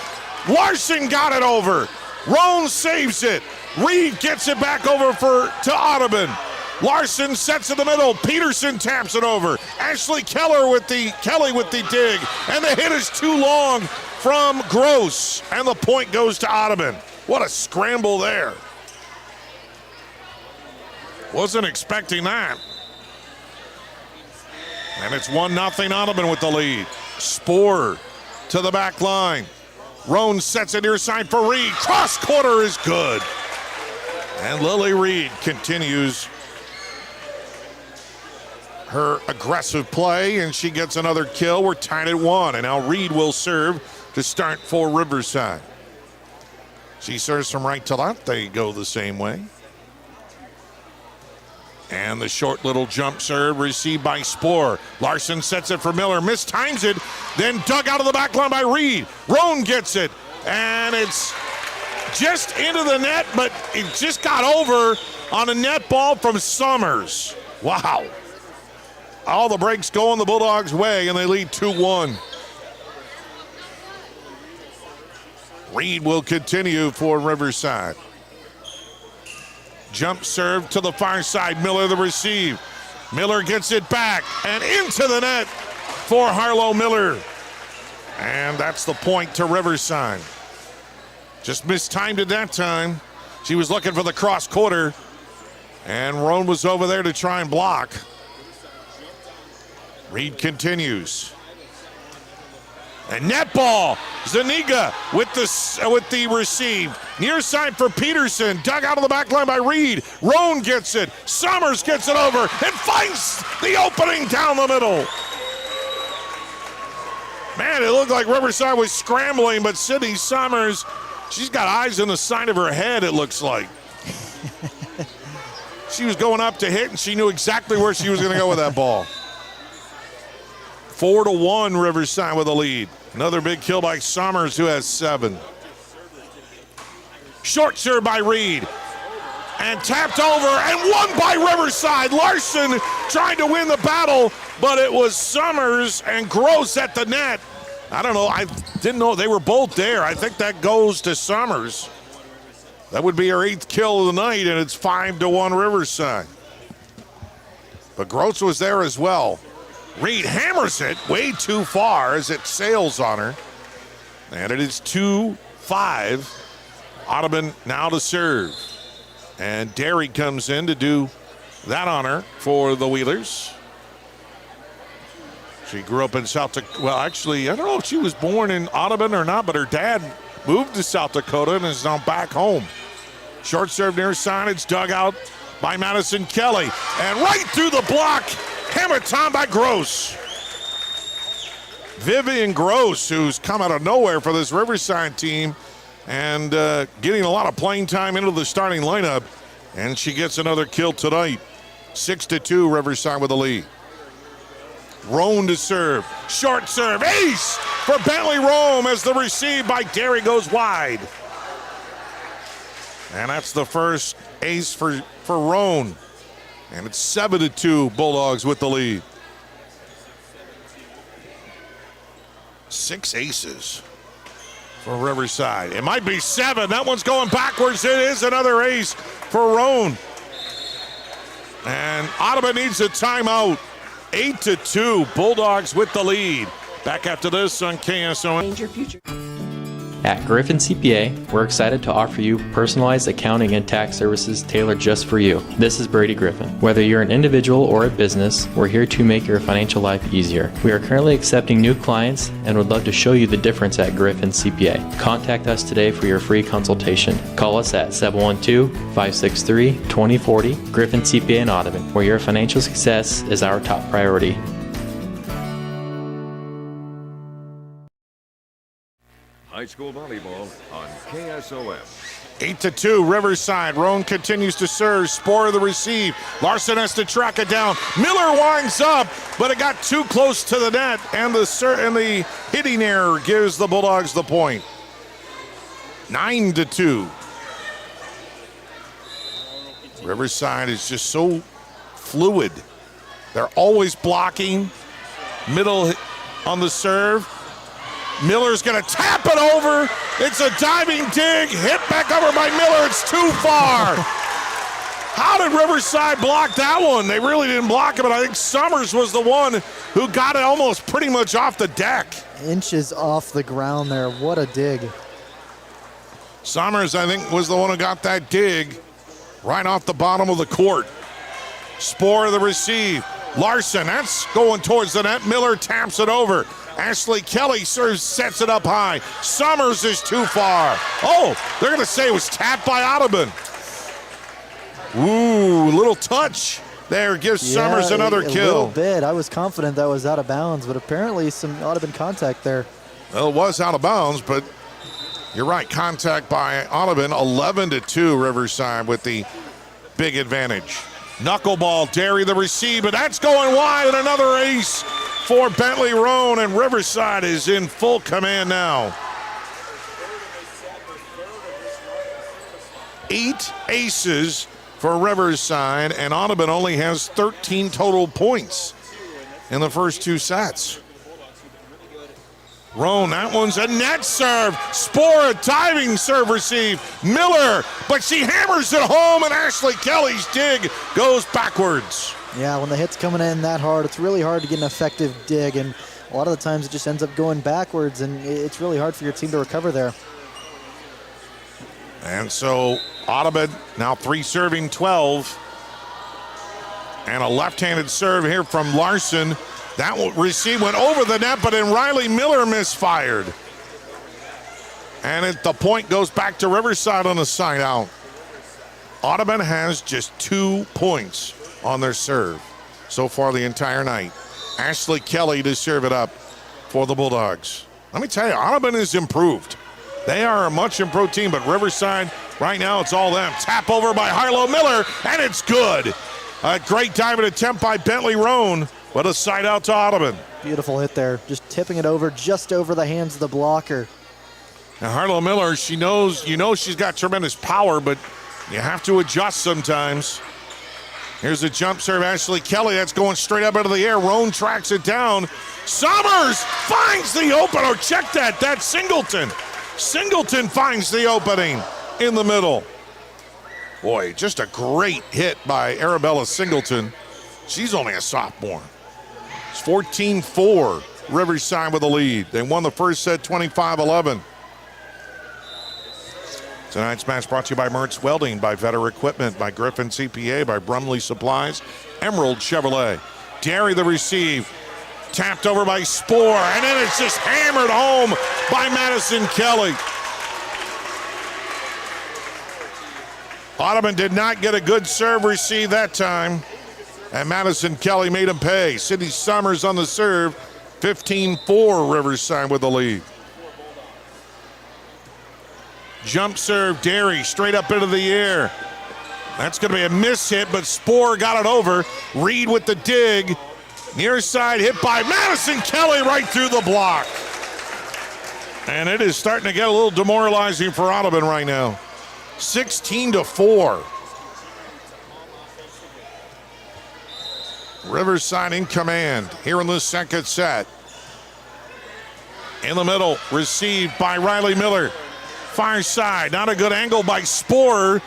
Larson got it over, Roan saves it. Reed gets it back over to Audubon. Larson sets in the middle. Peterson taps it over. Ashley Kelly with the dig. And the hit is too long from Gross. And the point goes to Audubon. What a scramble there. Wasn't expecting that. And it's 1-0 Audubon with the lead. Sporer to the back line. Roan sets it near side for Reed. Cross quarter is good. And Lily Reed continues her aggressive play, and she gets another kill. We're tied at 1, and now Reed will serve to start for Riverside. She serves from right to left. They go the same way. And the short little jump serve received by Sporer. Larson sets it for Miller, mistimes it, then dug out of the back line by Reed. Roan gets it, and it's just into the net, but it just got over on a net ball from Summers. Wow. All the breaks going the Bulldogs' way, and they lead 2-1. Reed will continue for Riverside. Jump serve to the far side. Miller the receive. Miller gets it back and into the net for Harlow Miller. And that's the point to Riverside. Just mistimed it that time. She was looking for the cross quarter, and Roan was over there to try and block. Reed continues. And net ball. Zuniga with the receive. Near side for Peterson. Dug out of the back line by Reed. Roan gets it. Summers gets it over and finds the opening down the middle. Man, it looked like Riverside was scrambling, but Sydney Summers, she's got eyes on the side of her head, it looks like. She was going up to hit, and she knew exactly where she was going to go with that ball. 4-1 Riverside with a lead. Another big kill by Summers, who has 7. Short serve by Reed. and tapped over and won by Riverside. Larson trying to win the battle, but it was Summers and Gross at the net. I don't know. I didn't know they were both there. I think that goes to Summers. That would be her 8th kill of the night, and it's 5-1 Riverside. But Gross was there as well. Reed hammers it way too far as it sails on her. And it is 2-5. Audubon now to serve. And Derry comes in to do that honor for the Wheelers. She grew up in South Dakota. Well, actually, I don't know if she was born in Audubon or not, but her dad moved to South Dakota and is now back home. Short serve near side. It's dug out by Madison Kelly. And right through the block, hammer time by Gross. Vivian Gross, who's come out of nowhere for this Riverside team and getting a lot of playing time into the starting lineup. And she gets another kill tonight. 6-2, Riverside with the lead. Roan to serve. Short serve. Ace for Bentley Rome as the receive by Derry goes wide. And that's the first ace for Roan. And it's 7-2, Bulldogs with the lead. 6 aces for Riverside. It might be 7. That one's going backwards. It is another ace for Roan. And Audubon needs a timeout. 8-2, Bulldogs with the lead. Back after this on KSOM. Change your future. At Griffin CPA, we're excited to offer you personalized accounting and tax services tailored just for you. This is Brady Griffin. Whether you're an individual or a business, we're here to make your financial life easier. We are currently accepting new clients and would love to show you the difference at Griffin CPA. Contact us today for your free consultation. Call us at 712-563-2040, Griffin CPA in Audubon, where your financial success is our top priority. High school volleyball on KSOM. 8-2, Riverside. Roan continues to serve. Spore the receive. Larson has to track it down. Miller winds up, but it got too close to the net, and the hitting error gives the Bulldogs the point. 9-2. Riverside is just so fluid. They're always blocking. Middle on the serve. Miller's going to tap it over. It's a diving dig. Hit back over by Miller. It's too far. How did Riverside block that one? They really didn't block it, but I think Summers was the one who got it almost pretty much off the deck. Inches off the ground there. What a dig. Summers, I think, was the one who got that dig right off the bottom of the court. Spore the receive. Larson, that's going towards the net. Miller taps it over. Ashley Kelly serves, sets it up high. Summers is too far. Oh, they're going to say it was tapped by Audubon. Ooh, little touch there gives Summers another kill. A little bit. I was confident that was out of bounds, but apparently some Audubon contact there. Well, it was out of bounds, but you're right. Contact by Audubon. 11-2, Riverside with the big advantage. Knuckleball, Derry the receive, but that's going wide, and another ace for Bentley Roan, and Riverside is in full command now. 8 aces for Riverside, and Audubon only has 13 total points in the first 2 sets. Roan, that one's a net serve. Spore, a diving serve receive. Miller, but she hammers it home, and Ashley Kelly's dig goes backwards. Yeah, when the hit's coming in that hard, it's really hard to get an effective dig, and a lot of the times it just ends up going backwards, and it's really hard for your team to recover there. And so Audubon now 3 serving 12. And a left-handed serve here from Larson. That receive went over the net, but then Riley Miller misfired. And the point goes back to Riverside on the side out. Audubon has just 2 points on their serve so far the entire night. Ashley Kelly to serve it up for the Bulldogs. Let me tell you, Audubon is improved. They are a much improved team, but Riverside, right now, it's all them. Tap over by Harlow Miller, and it's good. A great diving attempt by Bentley Roan, but a side out to Audubon. Beautiful hit there, just tipping it over just over the hands of the blocker. Now Harlow Miller, she knows, she's got tremendous power, but You have to adjust sometimes. Here's a jump serve, Ashley Kelly. That's going straight up into the air. Roan tracks it down. Summers finds the opener. Check that. That's Singleton. Singleton finds the opening in the middle. Boy, just a great hit by Arabella Singleton. She's only a sophomore. It's 14-4. Riverside with the lead. They won the first set 25-11. Tonight's match brought to you by Mertz Welding, by Vetter Equipment, by Griffin CPA, by Brumley Supplies, Emerald Chevrolet. Derry the receive. Tapped over by Spoor, and then it's just hammered home by Madison Kelly. Audubon did not get a good serve receive that time, and Madison Kelly made him pay. Sydney Summers on the serve, 15-4, Riverside with the lead. Jump serve, Derry, straight up into the air. That's going to be a miss hit, but Spoor got it over. Reed with the dig. Near side hit by Madison Kelly right through the block. And it is starting to get a little demoralizing for Audubon right now. 16-4. Riverside in command here in the second set. In the middle, received by Riley Miller. Far side, not a good angle by Spoor,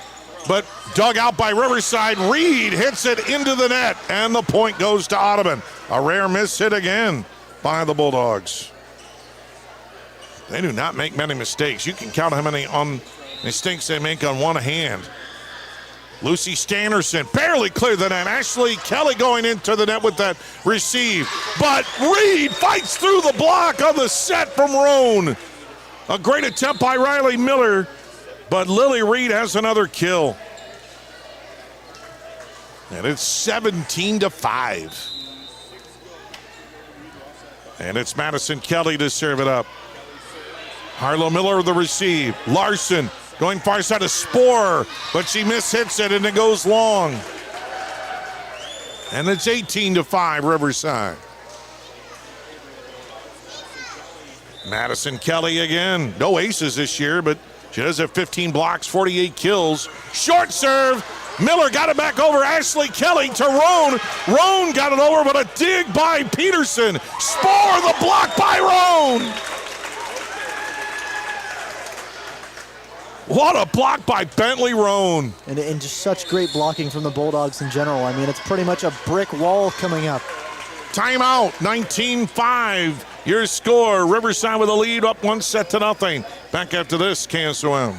but dug out by Riverside. Reed hits it into the net, and the point goes to Audubon. A rare miss hit again by the Bulldogs. They do not make many mistakes. You can count how many mistakes they make on one hand. Lucy Standerson barely cleared the net. Ashley Kelly going into the net with that receive, but Reed fights through the block on the set from Roan. A great attempt by Riley Miller, but Lily Reed has another kill. And it's 17-5. And it's Madison Kelly to serve it up. Harlow Miller with the receive. Larson going far side to Spoor, but she mishits it and it goes long. And it's 18-5 Riverside. Madison Kelly again. No aces this year, but she does have 15 blocks, 48 kills. Short serve. Miller got it back over Ashley Kelly to Roan. Roan got it over, but a dig by Peterson. Spoor the block by Roan. What a block by Bentley Roan. And just such great blocking from the Bulldogs in general. I mean, it's pretty much a brick wall coming up. Timeout, 19-5. Your score, Riverside with a lead, up 1-0. Back after this, KSOM.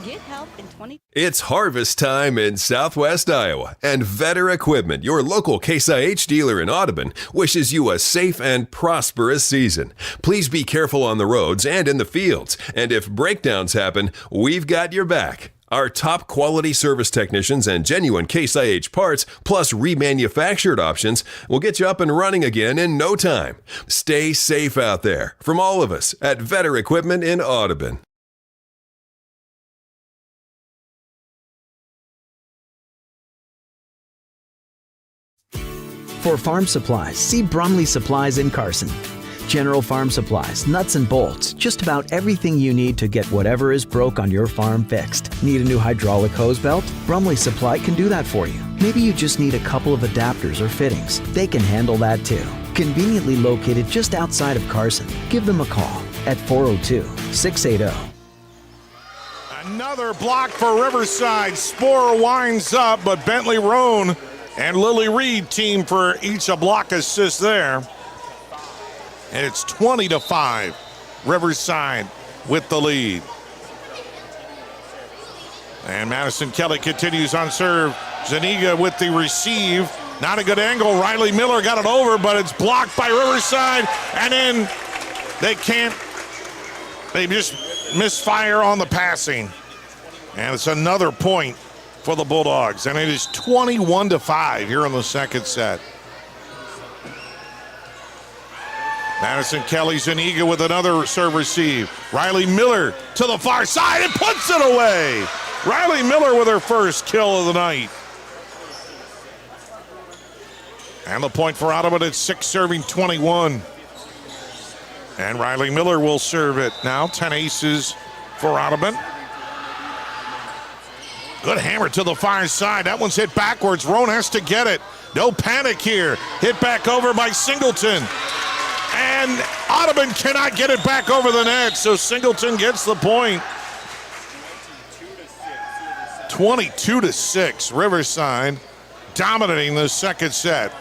Get help in 20. It's harvest time in Southwest Iowa, and Vetter Equipment, your local Case IH dealer in Audubon, wishes you a safe and prosperous season. Please be careful on the roads and in the fields, and if breakdowns happen, we've got your back. Our top quality service technicians and genuine Case IH parts, plus remanufactured options, will get you up and running again in no time. Stay safe out there from all of us at Vetter Equipment in Audubon. For farm supplies, see Brumley Supplies in Carson. General Farm Supplies, nuts and bolts, just about everything you need to get whatever is broke on your farm fixed. Need a new hydraulic hose belt? Brumley Supply can do that for you. Maybe you just need a couple of adapters or fittings. They can handle that too. Conveniently located just outside of Carson. Give them a call at 402-680. Another block for Riverside. Spoor winds up, but Bentley Roan and Lily Reed team for each a block assist there. And it's 20-5. Riverside with the lead. And Madison Kelly continues on serve. Zaniga with the receive. Not a good angle. Riley Miller got it over, but it's blocked by Riverside. And then they just misfire on the passing. And it's another point for the Bulldogs. And it is 21-5 here in the second set. Madison Kelly Zaniga with another serve receive. Riley Miller to the far side and puts it away. Riley Miller with her first kill of the night. And the point for Audubon at 6-21. And Riley Miller will serve it now. 10 aces for Audubon. Good hammer to the far side. That one's hit backwards. Roan has to get it. No panic here. Hit back over by Singleton. And Audubon cannot get it back over the net, so Singleton gets the point. 22-6. Riverside dominating the second set.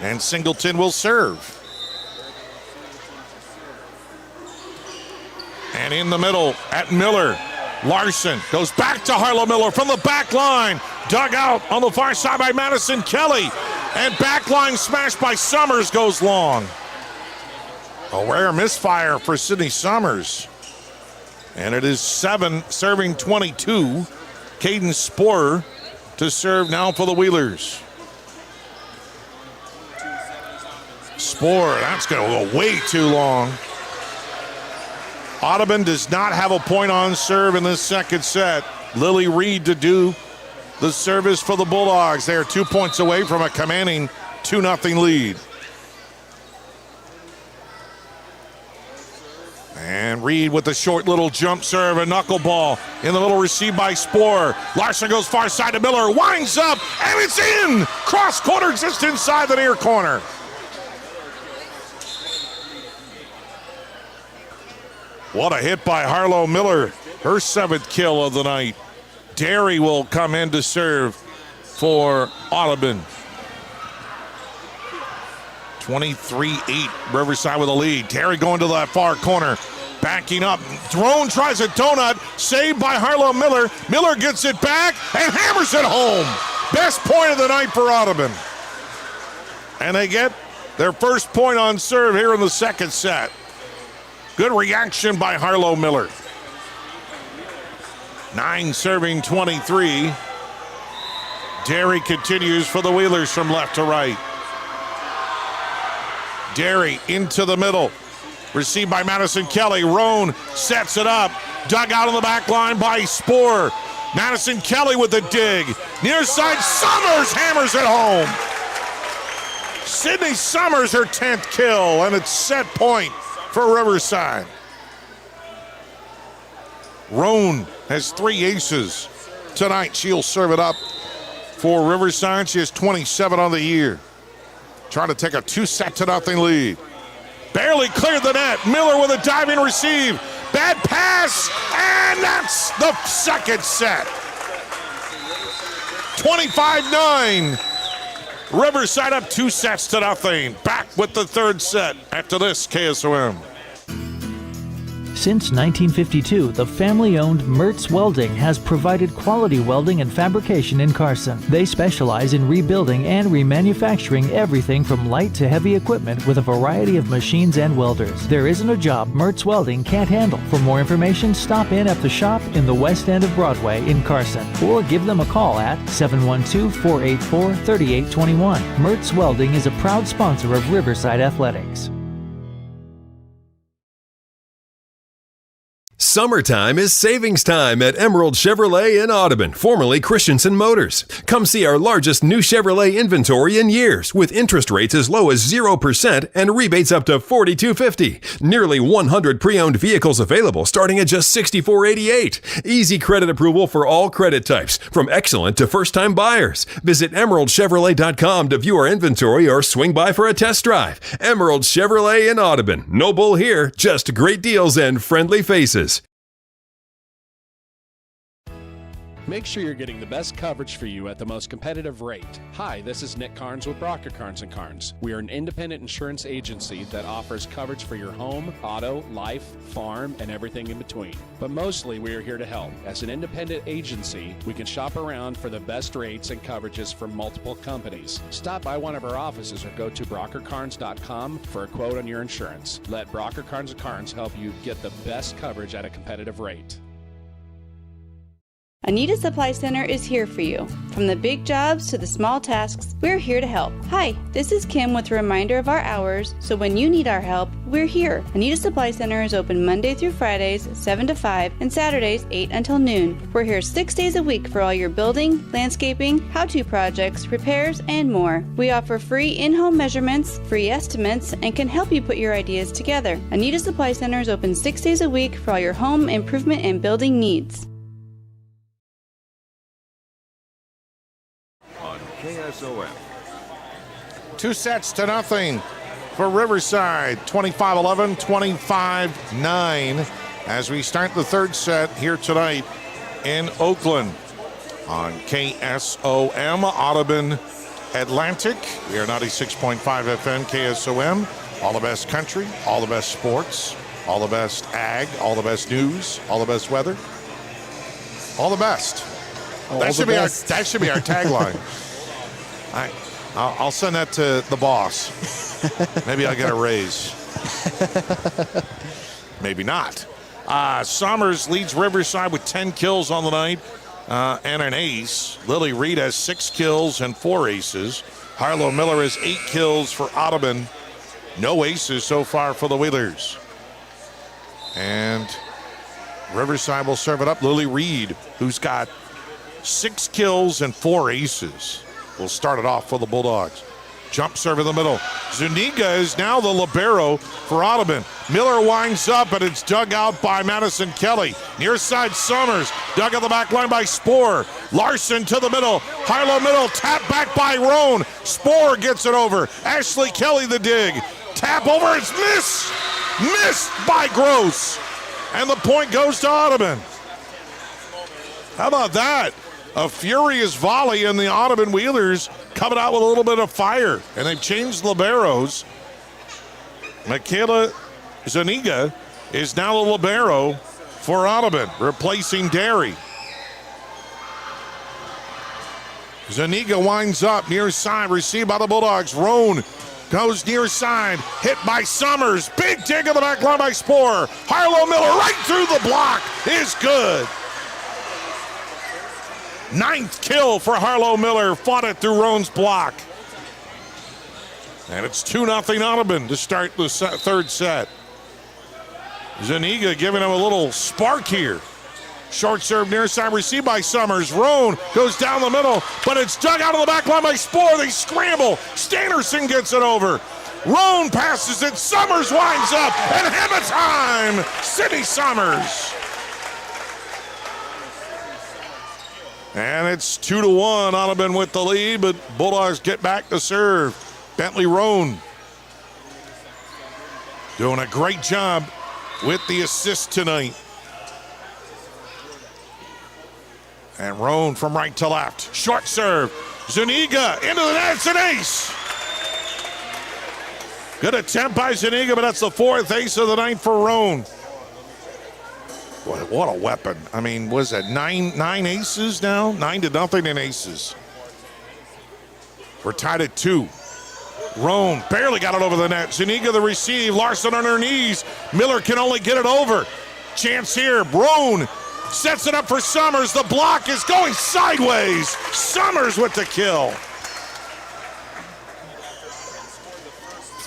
And Singleton will serve. And in the middle at Miller. Larson goes back to Harlow Miller from the back line. Dug out on the far side by Madison Kelly. And back line smash by Summers goes long. A rare misfire for Sydney Summers. And it is 7 serving 22. Caden Sporer to serve now for the Wheelers. Sporer, that's going to go way too long. Audubon does not have a point on serve in this second set. Lily Reed to do the service for the Bulldogs. They are 2 points away from a commanding 2-0 lead. And Reed with the short little jump serve, a knuckleball in the middle, received by Sporer. Larson goes far side to Miller, winds up, and it's in! Cross quarter, just inside the near corner. What a hit by Harlow Miller, her 7th kill of the night. Derry will come in to serve for Audubon. 23-8, Riverside with a lead. Terry going to that far corner, backing up. Drone tries a donut, saved by Harlow Miller. Miller gets it back and hammers it home. Best point of the night for Audubon. And they get their first point on serve here in the second set. Good reaction by Harlow Miller. 9 serving 23. Derry continues for the Wheelers from left to right. Derry into the middle. Received by Madison Kelly. Roan sets it up. Dug out on the back line by Sporer. Madison Kelly with the dig. Near side, Summers hammers it home. Sydney Summers, her 10th kill, and it's set point for Riverside. Roan has 3 aces tonight. She'll serve it up for Riverside. She has 27 on the year. Trying to take a 2-0 lead. Barely cleared the net. Miller with a diving receive. Bad pass, and that's the second set. 25-9. Riverside up 2-0. Back with the third set after this KSOM. Since 1952, the family-owned Mertz Welding has provided quality welding and fabrication in Carson. They specialize in rebuilding and remanufacturing everything from light to heavy equipment with a variety of machines and welders. There isn't a job Mertz Welding can't handle. For more information, stop in at the shop in the west end of Broadway in Carson or give them a call at 712-484-3821. Mertz Welding is a proud sponsor of Riverside Athletics. Summertime is savings time at Emerald Chevrolet in Audubon, formerly Christensen Motors. Come see our largest new Chevrolet inventory in years, with interest rates as low as 0% and rebates up to $4,250. Nearly 100 pre-owned vehicles available starting at just $6,488. Easy credit approval for all credit types, from excellent to first-time buyers. Visit emeraldchevrolet.com to view our inventory or swing by for a test drive. Emerald Chevrolet in Audubon. No bull here, just great deals and friendly faces. Make sure you're getting the best coverage for you at the most competitive rate. Hi, this is Nick Carnes with Brocker Carnes & Carnes. We are an independent insurance agency that offers coverage for your home, auto, life, farm, and everything in between. But mostly we are here to help. As an independent agency, we can shop around for the best rates and coverages from multiple companies. Stop by one of our offices or go to brockercarnes.com for a quote on your insurance. Let Brocker Carnes & Carnes help you get the best coverage at a competitive rate. Anita Supply Center is here for you. From the big jobs to the small tasks, we're here to help. Hi, this is Kim with a reminder of our hours, so when you need our help, we're here. Anita Supply Center is open Monday through Fridays, 7 to 5, and Saturdays, 8 until noon. We're here 6 days a week for all your building, landscaping, how-to projects, repairs, and more. We offer free in-home measurements, free estimates, and can help you put your ideas together. Anita Supply Center is open 6 days a week for all your home improvement and building needs. KSOM. 2-0 for Riverside. 25-11, 25-9 as we start the third set here tonight in Oakland on KSOM, Audubon Atlantic. We are 96.5 FM, KSOM. All the best country, all the best sports, all the best ag, all the best news, all the best weather. All the best. That should be our tagline. I'll send that to the boss. Maybe I'll get a raise. Maybe not. Summers leads Riverside with 10 kills on the night and an ace. Lily Reed has 6 kills and 4 aces. Harlow Miller has 8 kills for Audubon. No aces so far for the Wheelers. And Riverside will serve it up. Lily Reed, who's got 6 kills and 4 aces, will start it off for the Bulldogs. Jump serve in the middle. Zuniga is now the libero for Audubon. Miller winds up, and it's dug out by Madison Kelly. Near side Summers, dug at the back line by Spohr. Larson to the middle. Harlow middle, tap back by Roan. Spohr gets it over. Ashley Kelly the dig. Tap over, it's missed. Missed by Gross. And the point goes to Audubon. How about that? A furious volley, and the Audubon Wheelers coming out with a little bit of fire. And they've changed liberos. Michaela Zuniga is now the libero for Audubon, replacing Derry. Zuniga winds up near side, received by the Bulldogs. Roan goes near side, hit by Summers. Big dig on the back line by Spohr. Harlow Miller right through the block is good. 9th kill for Harlow Miller. Fought it through Roan's block. And it's 2-0 Audubon to start the third set. Zuniga giving him a little spark here. Short serve near side, received by Summers. Roan goes down the middle, but it's dug out of the back line by Spohr. They scramble. Standerson gets it over. Roan passes it. Summers winds up, and hammer time. Sydney Summers. And it's 2-1. Audubon with the lead, but Bulldogs get back to serve. Bentley Roan doing a great job with the assist tonight. And Roan from right to left. Short serve. Zuniga into the net. It's an ace. Good attempt by Zuniga, but that's the 4th ace of the night for Roan. What a weapon. I mean, was it nine aces now? 9-0 in aces. We're tied at 2. Roan barely got it over the net. Zuniga the receive. Larson on her knees. Miller can only get it over. Chance here. Roan sets it up for Summers. The block is going sideways. Summers with the kill.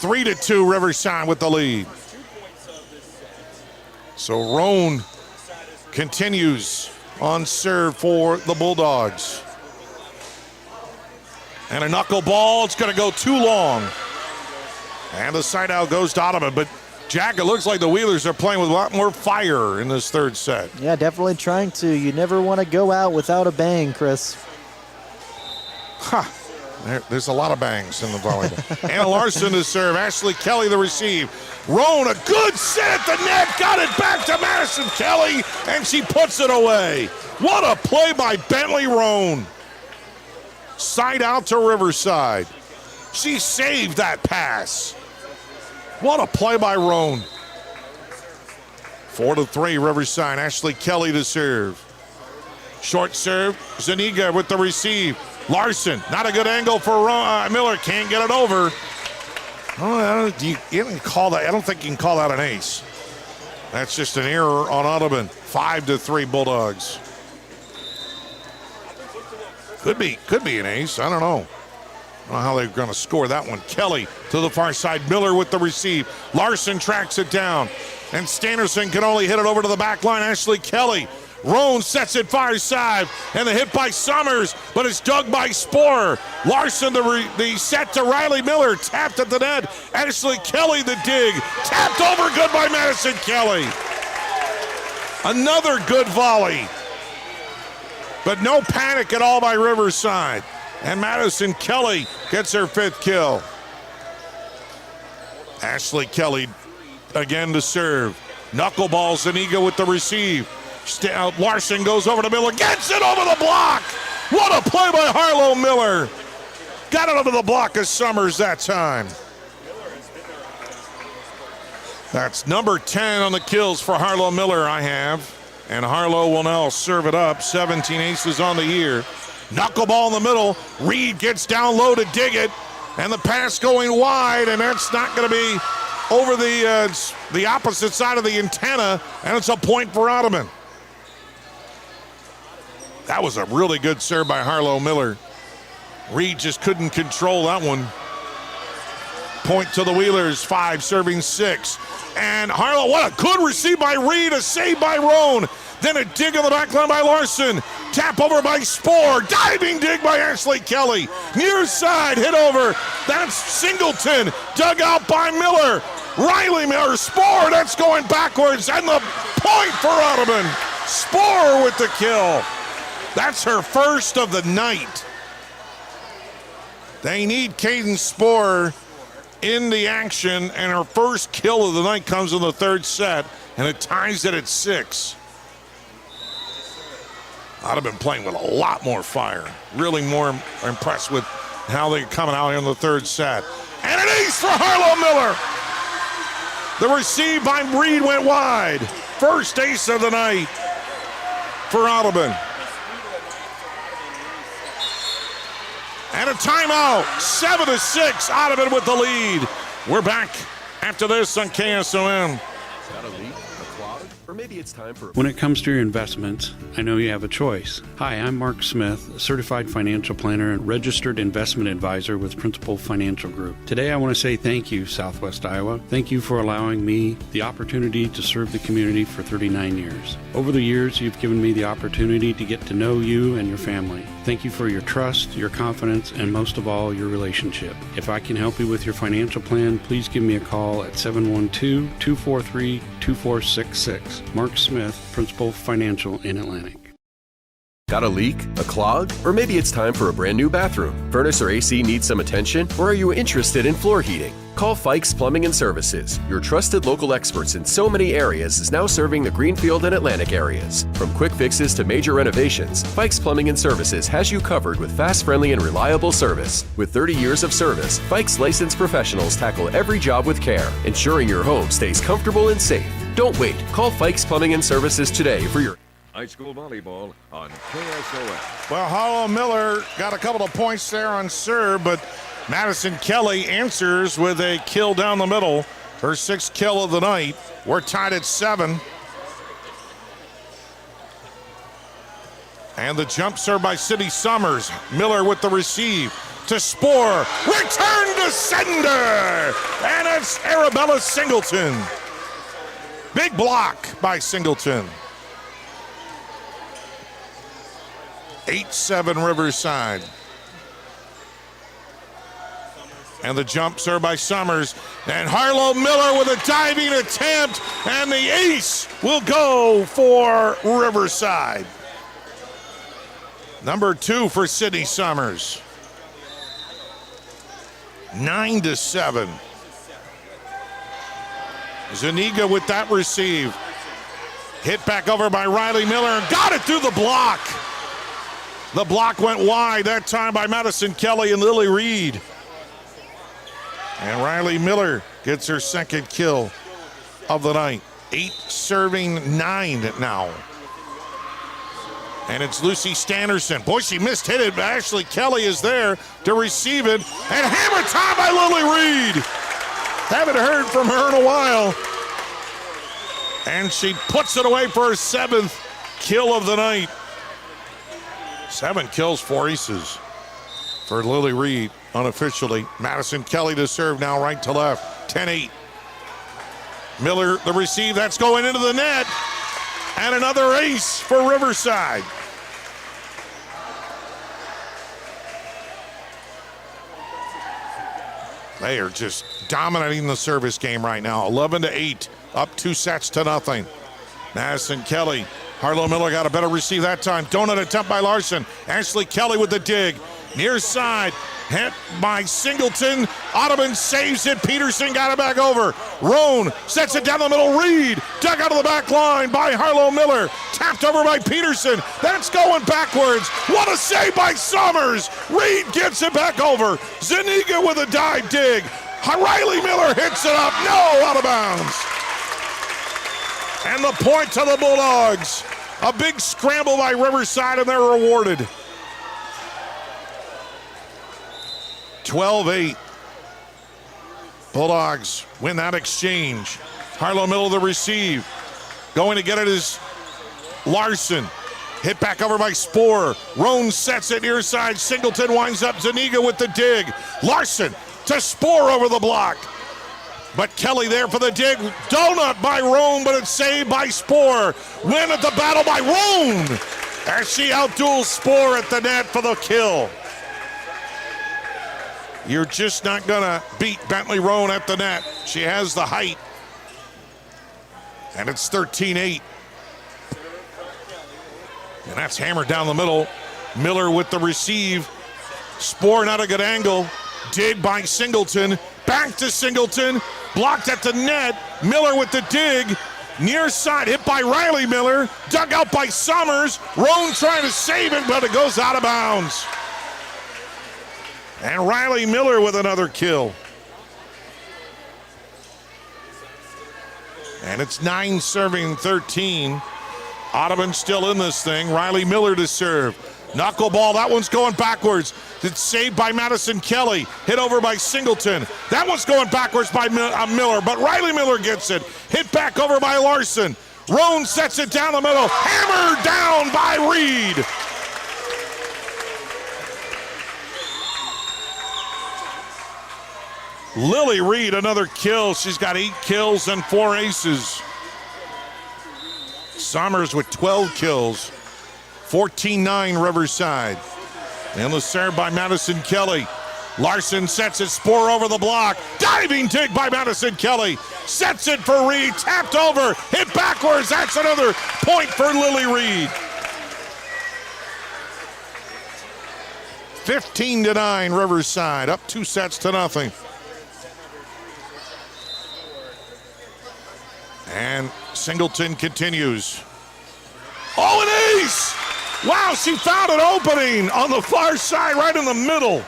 3-2 Riverside with the lead. So Roan continues on serve for the Bulldogs. And a knuckleball. It's going to go too long. And the side out goes to Audubon. But Jack, it looks like the Wheelers are playing with a lot more fire in this third set. Yeah, definitely trying to. You never want to go out without a bang, Chris. There's a lot of bangs in the volleyball. Anna Larson to serve. Ashley Kelly the receive. Roan, a good set at the net. Got it back to Madison Kelly, and she puts it away. What a play by Bentley Roan. Side out to Riverside. She saved that pass. What a play by Roan. 4-3 Riverside. Ashley Kelly to serve. Short serve. Zuniga with the receive. Larson, not a good angle for Miller. Can't get it over. You didn't call that. I don't think you can call that an ace. That's just an error on Audubon. 5-3 Bulldogs. Could be an ace. I don't know. I don't know how they're going to score that one. Kelly to the far side. Miller with the receive. Larson tracks it down. And Standerson can only hit it over to the back line. Ashley Kelly. Roan sets it far side. And the hit by Summers. But it's dug by Spohr. Larson the set to Riley Miller. Tapped at the net. Ashley Kelly the dig. Tapped over good by Madison Kelly. Another good volley. But no panic at all by Riverside. And Madison Kelly gets her 5th kill. Ashley Kelly again to serve. Knuckleball Zuniga with the receive. Larson goes over the middle and gets it over the block. What a play by Harlow Miller. Got it over the block of Summers that time. That's number 10 on the kills for Harlow Miller, I have. And Harlow will now serve it up. 17 aces on the year. Knuckleball in the middle. Reed gets down low to dig it. And the pass going wide, and that's not going to be over the opposite side of the antenna, and it's a point for Audubon. That was a really good serve by Harlow Miller. Reed just couldn't control that one. Point to the Wheelers, 5 serving 6. And Harlow, what a good receive by Reed, a save by Roan. Then a dig on the back line by Larson. Tap over by Spoor. Diving dig by Ashley Kelly. Near side, hit over. That's Singleton. Dug out by Miller. Riley Miller, Spoor, that's going backwards. And the point for Audubon. Spoor with the kill. That's her first of the night. They need Caden Spoor in the action, and her first kill of the night comes in the 3rd set, and it ties it at 6. Audubon playing with a lot more fire. Really more impressed with how they're coming out here in the 3rd set. And an ace for Harlow Miller. The receive by Reed went wide. First ace of the night for Audubon. And a timeout. 7-6. Audubon with the lead. We're back after this on KSOM. Got a leak, a clog, or maybe it's time for... When it comes to your investments, I know you have a choice. Hi, I'm Mark Smith, certified financial planner and registered investment advisor with Principal Financial Group. Today I want to say thank you, Southwest Iowa. Thank you for allowing me the opportunity to serve the community for 39 years. Over the years, you've given me the opportunity to get to know you and your family. Thank you for your trust, your confidence, and most of all, your relationship. If I can help you with your financial plan, please give me a call at 712-243-2466. Mark Smith, Principal Financial in Atlantic. Got a leak, a clog, or maybe it's time for a brand new bathroom. Furnace or AC needs some attention, or are you interested in floor heating? Call Fikes Plumbing and Services. Your trusted local experts in so many areas is now serving the Greenfield and Atlantic areas. From quick fixes to major renovations, Fikes Plumbing and Services has you covered with fast, friendly, and reliable service. With 30 years of service, Fikes licensed professionals tackle every job with care, ensuring your home stays comfortable and safe. Don't wait. Call Fikes Plumbing and Services today for your high school volleyball on KSOM. Well, Harlow Miller got a couple of points there on serve, but Madison Kelly answers with a kill down the middle. Her 6th kill of the night. We're tied at 7. And the jump serve by City Summers. Miller with the receive to Spoor. Return to sender. And it's Arabella Singleton. Big block by Singleton. 8-7 Riverside. And the jump serve by Summers. And Harlow Miller with a diving attempt. And the ace will go for Riverside. Number 2 for Sydney Summers. 9-7. Zuniga with that receive. Hit back over by Riley Miller and got it through the block. The block went wide that time by Madison Kelly and Lily Reed. And Riley Miller gets her 2nd kill of the night. 8 serving 9 now. And it's Lucy Standerson. Boy, she missed hit it, but Ashley Kelly is there to receive it. And hammer time by Lily Reed. Haven't heard from her in a while. And she puts it away for her 7th kill of the night. 7 kills, 4 aces for Lily Reed unofficially. Madison Kelly to serve now right to left. 10-8. Miller the receive. That's going into the net. And another ace for Riverside. They are just dominating the service game right now. 11-8. Up 2 sets to nothing. Madison Kelly. Harlow Miller got a better receive that time. Donut attempt by Larson. Ashley Kelly with the dig. Near side, hit by Singleton. Audubon saves it. Peterson got it back over. Roan sets it down the middle. Reed dug out of the back line by Harlow Miller. Tapped over by Peterson. That's going backwards. What a save by Summers. Reed gets it back over. Zuniga with a dive dig. Riley Miller hits it up. No, out of bounds. And the point to the Bulldogs. A big scramble by Riverside, and they're rewarded. 12-8. Bulldogs win that exchange. Harlow Miller the receive. Going to get it is Larson. Hit back over by Sporer. Roan sets it near side. Singleton winds up. Zuniga with the dig. Larson to Sporer over the block. But Kelly there for the dig. Donut by Roan, but it's saved by Sporer. Win at the battle by Roan as she outduels Sporer at the net for the kill. You're just not going to beat Bentley Roan at the net. She has the height. And it's 13-8. And that's hammered down the middle. Miller with the receive. Sporer not a good angle. Dig by Singleton. Back to Singleton. Blocked at the net. Miller with the dig. Near side hit by Riley Miller. Dug out by Summers. Roan trying to save it, but it goes out of bounds. And Riley Miller with another kill. And it's 9 serving 13. Audubon still in this thing. Riley Miller to serve. Knuckleball, that one's going backwards. It's saved by Madison Kelly. Hit over by Singleton. That one's going backwards by Miller, but Riley Miller gets it. Hit back over by Larson. Roan sets it down the middle. Hammered down by Reed. Lily Reed, another kill. She's got 8 kills and 4 aces. Summers with 12 kills. 14-9 Riverside. And the serve by Madison Kelly. Larson sets it, Sporer over the block. Diving dig by Madison Kelly. Sets it for Reed. Tapped over. Hit backwards. That's another point for Lily Reed. 15-9 Riverside. Up 2 sets to nothing. And Singleton continues. Oh, an ace! Wow, she found an opening on the far side, right in the middle.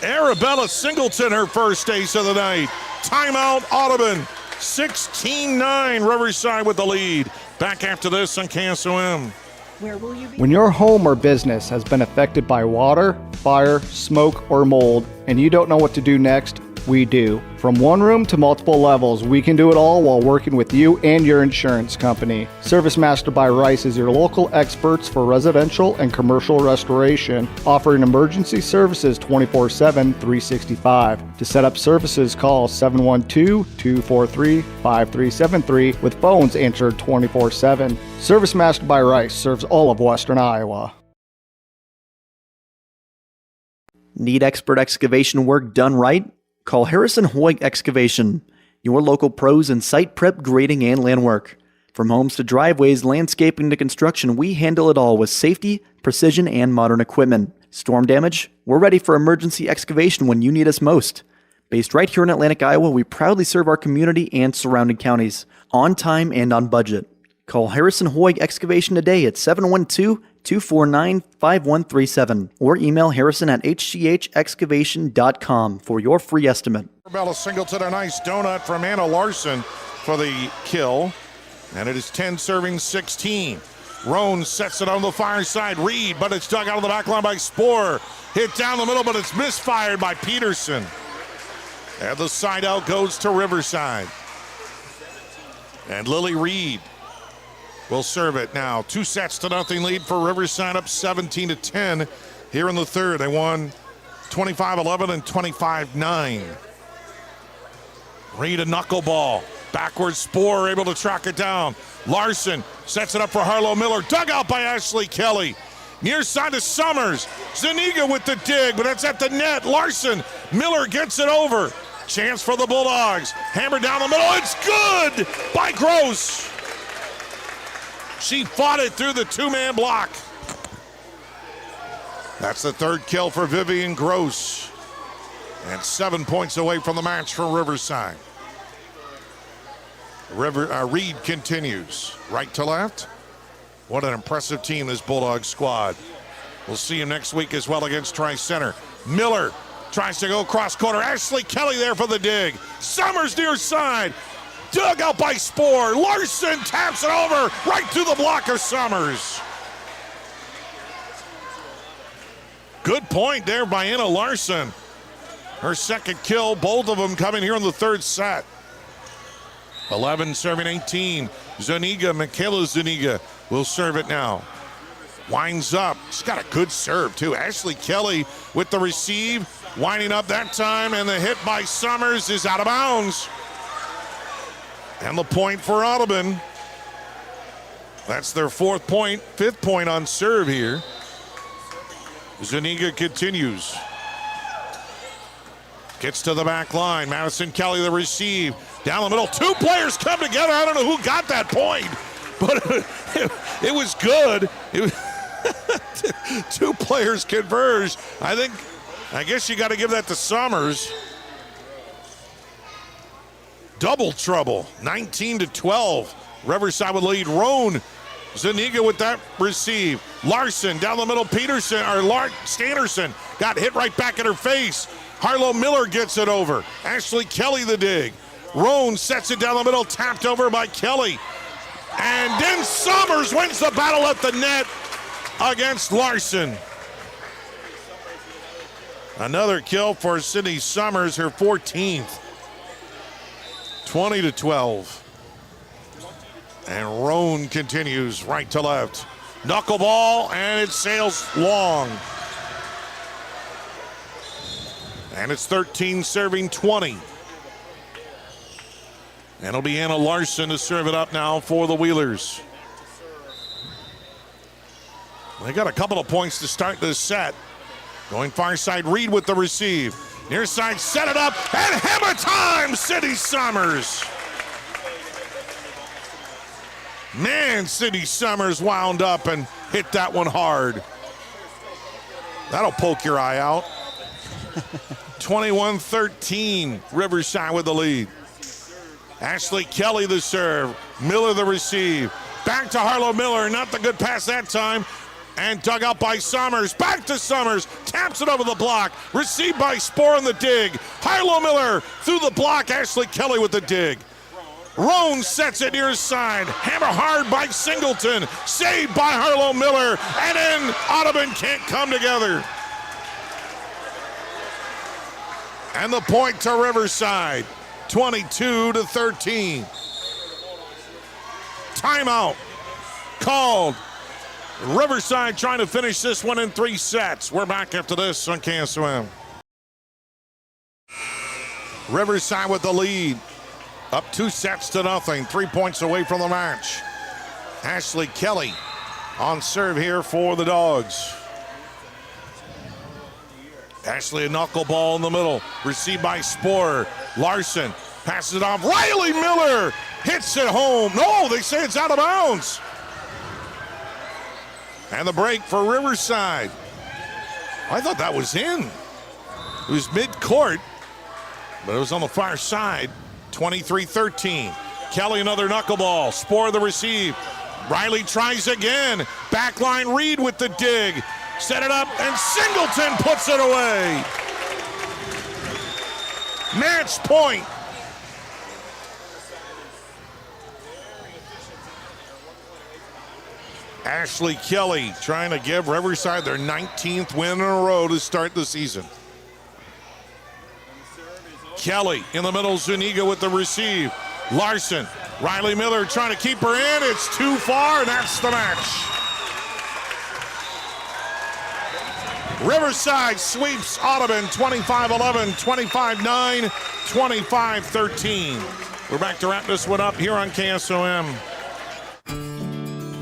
Arabella Singleton, her first ace of the night. Timeout, Audubon. 16-9, Riverside with the lead. Back after this on KSOM. Where will you be? When your home or business has been affected by water, fire, smoke, or mold, and you don't know what to do next, we do. From one room to multiple levels, we can do it all while working with you and your insurance company. Service Master by Rice is your local experts for residential and commercial restoration, offering emergency services 24/7, 365. To set up services, call 712-243-5373 with phones answered 24/7. Service Master by Rice serves all of Western Iowa. Need expert excavation work done right? Call Harrison Hoyt Excavation, your local pros in site prep, grading, and land work. From homes to driveways, landscaping to construction, we handle it all with safety, precision, and modern equipment. Storm damage? We're ready for emergency excavation when you need us most. Based right here in Atlantic, Iowa, we proudly serve our community and surrounding counties, on time and on budget. Call Harrison Hoyt Excavation today at 712-249-5137 or email harrison at hchexcavation.com for your free estimate. Arabella Singleton, a nice donut from Anna Larson for the kill. And it is 10 serving 16. Roan sets it on the far side. Reed, but it's dug out of the back line by Sporer. Hit down the middle, but it's misfired by Peterson. And the side out goes to Riverside. And Lily Reed will serve it now. 2 sets to nothing lead for Riverside, up 17-10 here in the third. They won 25-11 and 25-9. Reed a knuckleball. Backwards Sporer able to track it down. Larson sets it up for Harlow Miller. Dug out by Ashley Kelly. Near side to Summers. Zuniga with the dig, but it's at the net. Larson. Miller gets it over. Chance for the Bulldogs. Hammer down the middle. It's good by Gross. She fought it through the 2-man block. That's the third kill for Vivian Gross. And 7 points away from the match for Riverside. Reed continues. Right to left. What an impressive team, this Bulldog squad. We'll see him next week as well against Tri-Center. Miller tries to go cross corner. Ashley Kelly there for the dig. Summers near side. Dug out by Spohr. Larson taps it over right through the block of Summers. Good point there by Anna Larson. Her second kill, both of them coming here in the third set. 11 serving 18. Zuniga, Michaela Zuniga will serve it now. Winds up. She's got a good serve, too. Ashley Kelly with the receive. Winding up that time, and the hit by Summers is out of bounds. And the point for Audubon. That's their fifth point on serve here. Zuniga continues. Gets to the back line. Madison Kelly the receive. Down the middle. Two players come together. I don't know who got that point, but it was good. It was two players converge. I guess you got to give that to Summers. Double trouble. 19-12. Riverside would lead. Roan. Zuniga with that receive. Larson down the middle. Standerson got hit right back in her face. Harlow Miller gets it over. Ashley Kelly the dig. Roan sets it down the middle, tapped over by Kelly. And then Summers wins the battle at the net against Larson. Another kill for Sydney Summers, her 14th. 20-12. And Roan continues right to left. Knuckleball, and it sails long. And it's 13 serving 20. And it'll be Anna Larson to serve it up now for the Wheelers. They got a couple of points to start this set. Going far side, Reed with the receive. Near side, set it up, and hammer time, Sydney Summers. Man, Sydney Summers wound up and hit that one hard. That'll poke your eye out. 21-13, Riverside with the lead. Ashley Kelly the serve, Miller the receive. Back to Harlow Miller, not the good pass that time. And dug out by Summers, back to Summers, taps it over the block. Received by Spohr on the dig. Harlow Miller through the block, Ashley Kelly with the dig. Roan sets it near his side. Hammer hard by Singleton. Saved by Harlow Miller. And then Audubon can't come together. And the point to Riverside. 22-13. Timeout called. Riverside trying to finish this one in 3 sets. We're back after this on KSOM. Riverside with the lead. Up 2-0. 3 points away from the match. Ashley Kelly on serve here for the Dogs. Ashley, a knuckleball in the middle. Received by Spohr. Larson passes it off. Riley Miller hits it home. No, they say it's out of bounds. And the break for Riverside. I thought that was in. It was mid-court, but it was on the far side. 23-13. Kelly another knuckleball. Spohr the receive. Riley tries again. Backline Reed with the dig. Set it up, and Singleton puts it away. Match point. Ashley Kelly trying to give Riverside their 19th win in a row to start the season. Kelly in the middle, Zuniga with the receive. Larson, Riley Miller trying to keep her in. It's too far, and that's the match. Riverside sweeps Audubon 25-11, 25-9, 25-13. We're back to wrap this one up here on KSOM.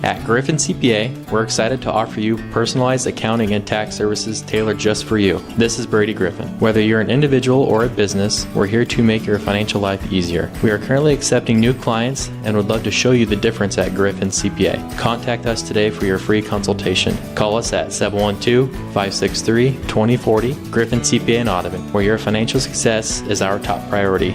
At Griffin CPA, we're excited to offer you personalized accounting and tax services tailored just for you. This is Brady Griffin. Whether you're an individual or a business, we're here to make your financial life easier. We are currently accepting new clients and would love to show you the difference at Griffin CPA. Contact us today for your free consultation. Call us at 712-563-2040, Griffin CPA in Audubon, where your financial success is our top priority.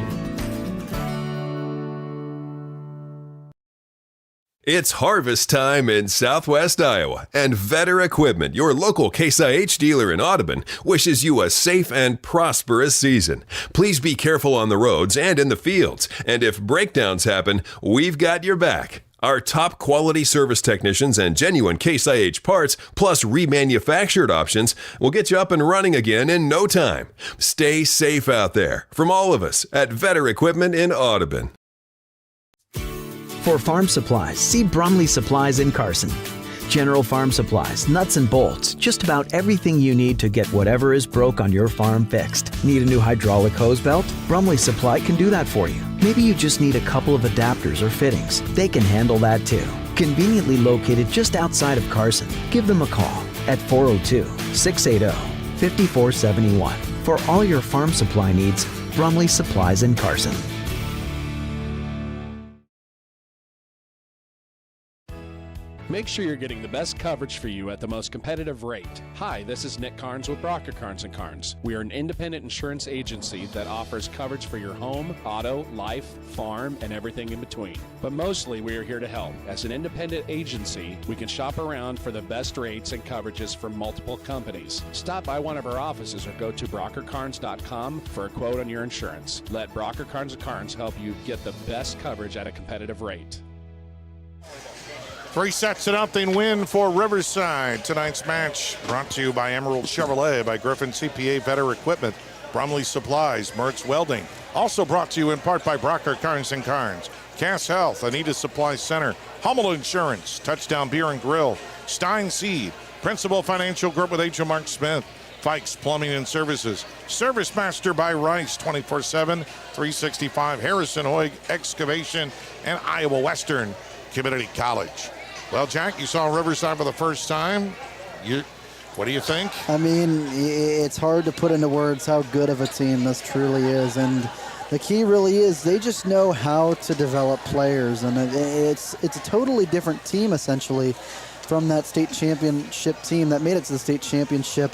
It's harvest time in Southwest Iowa, and Vetter Equipment, your local Case IH dealer in Audubon, wishes you a safe and prosperous season. Please be careful on the roads and in the fields, and if breakdowns happen, we've got your back. Our top quality service technicians and genuine Case IH parts, plus remanufactured options, will get you up and running again in no time. Stay safe out there. From all of us at Vetter Equipment in Audubon. For farm supplies, see Bromley Supplies in Carson. General farm supplies, nuts and bolts, just about everything you need to get whatever is broke on your farm fixed. Need a new hydraulic hose belt? Bromley Supply can do that for you. Maybe you just need a couple of adapters or fittings. They can handle that too. Conveniently located just outside of Carson. Give them a call at 402-680-5471. For all your farm supply needs, Bromley Supplies in Carson. Make sure you're getting the best coverage for you at the most competitive rate. Hi, this is Nick Carnes with Brocker Carnes & Carnes. We are an independent insurance agency that offers coverage for your home, auto, life, farm, and everything in between. But mostly we are here to help. As an independent agency, we can shop around for the best rates and coverages from multiple companies. Stop by one of our offices or go to brockercarnes.com for a quote on your insurance. Let Brocker Carnes & Carnes help you get the best coverage at a competitive rate. 3-0 win for Riverside. Tonight's match brought to you by Emerald Chevrolet, by Griffin CPA, Vetter Equipment, Bromley Supplies, Mertz Welding. Also brought to you in part by Brocker Carnes & Carnes, Cass Health, Anita Supply Center, Hummel Insurance, Touchdown Beer and Grill, Stein Seed, Principal Financial Group with H.O. Mark Smith, Fikes Plumbing and Services, Service Master by Rice, 24/7, 365, Harrison Hoyg Excavation, and Iowa Western Community College. Well, Jack, you saw Riverside for the first time. What do you think? I mean, it's hard to put into words how good of a team this truly is. And the key really is they just know how to develop players. And it's a totally different team, essentially, from that state championship team that made it to the state championship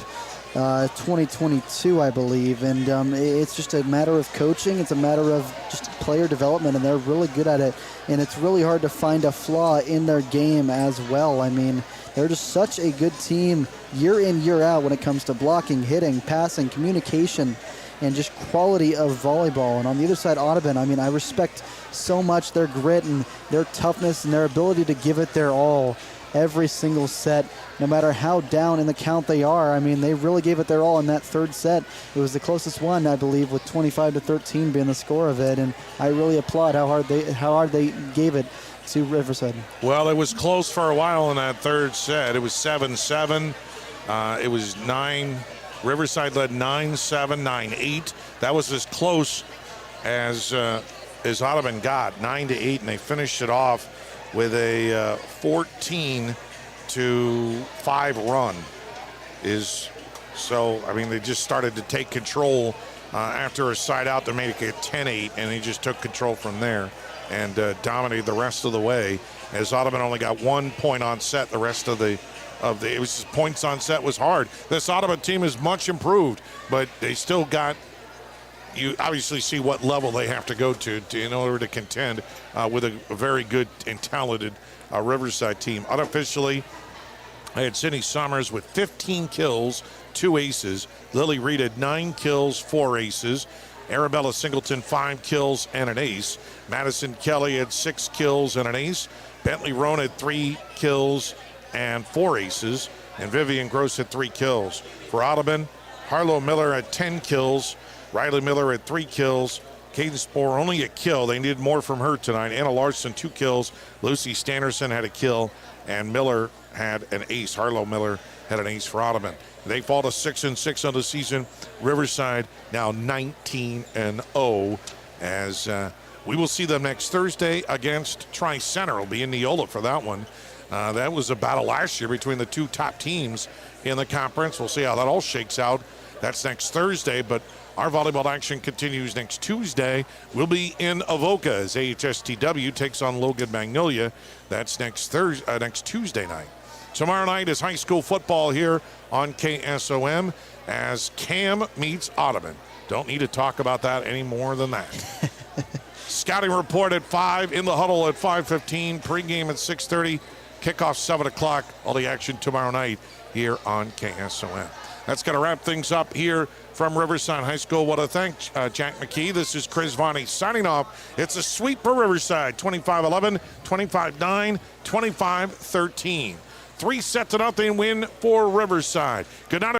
2022, I believe. And it's just a matter of coaching. It's a matter of just player development, and they're really good at it. And it's really hard to find a flaw in their game as well. I mean, they're just such a good team year in, year out when it comes to blocking, hitting, passing, communication, and just quality of volleyball. And on the other side, Audubon, I mean, I respect so much their grit and their toughness and their ability to give it their all every single set, no matter how down in the count they are. I mean, they really gave it their all in that third set. It was the closest one, I believe, with 25-13 being the score of it, and I really applaud how hard they gave it to Riverside. Well, it was close for a while in that third set. It was 7-7. It was 9. Riverside led 9-7, 9-8. That was as close as Audubon got, 9-8, and they finished it off with a 14-5 run. I mean, they just started to take control after a side out to make it 10-8, and they just took control from there and dominated the rest of the way, as Audubon only got 1 point on set. The rest of it was just points on set was hard. This Audubon team is much improved, but they still got, you obviously see what level they have to go to in order to contend with a very good and talented Riverside team. Unofficially, I had Sydney Summers with 15 kills, 2 aces. Lily Reed had 9 kills, 4 aces. Arabella Singleton, 5 kills and an ace. Madison Kelly had 6 kills and an ace. Bentley Roan had 3 kills and 4 aces. And Vivian Gross had 3 kills. For Audubon, Harlow Miller had 10 kills. Riley Miller had 3 kills. Caden Spohr only a kill. They needed more from her tonight. Anna Larson, 2 kills. Lucy Standerson had a kill. And Miller had an ace. Harlow Miller had an ace for Audubon. They fall to 6-6 on the season. Riverside now 19-0, as we will see them next Thursday against Tri-Center. Will be in Neola for that one. That was a battle last year between the two top teams in the conference. We'll see how that all shakes out. That's next Thursday, but our volleyball action continues next Tuesday. We'll be in Avoca as AHSTW takes on Logan Magnolia. That's next Tuesday night. Tomorrow night is high school football here on KSOM as Cam meets Audubon. Don't need to talk about that any more than that. Scouting report at 5, in the huddle at 5:15, pregame at 6:30, kickoff 7 o'clock. All the action tomorrow night here on KSOM. That's going to wrap things up here from Riverside High School. Want to thank Jack McKee. This is Chris Vonnie signing off. It's a sweep for Riverside, 25-11, 25-9, 25-13. 3-0 win for Riverside. Good night.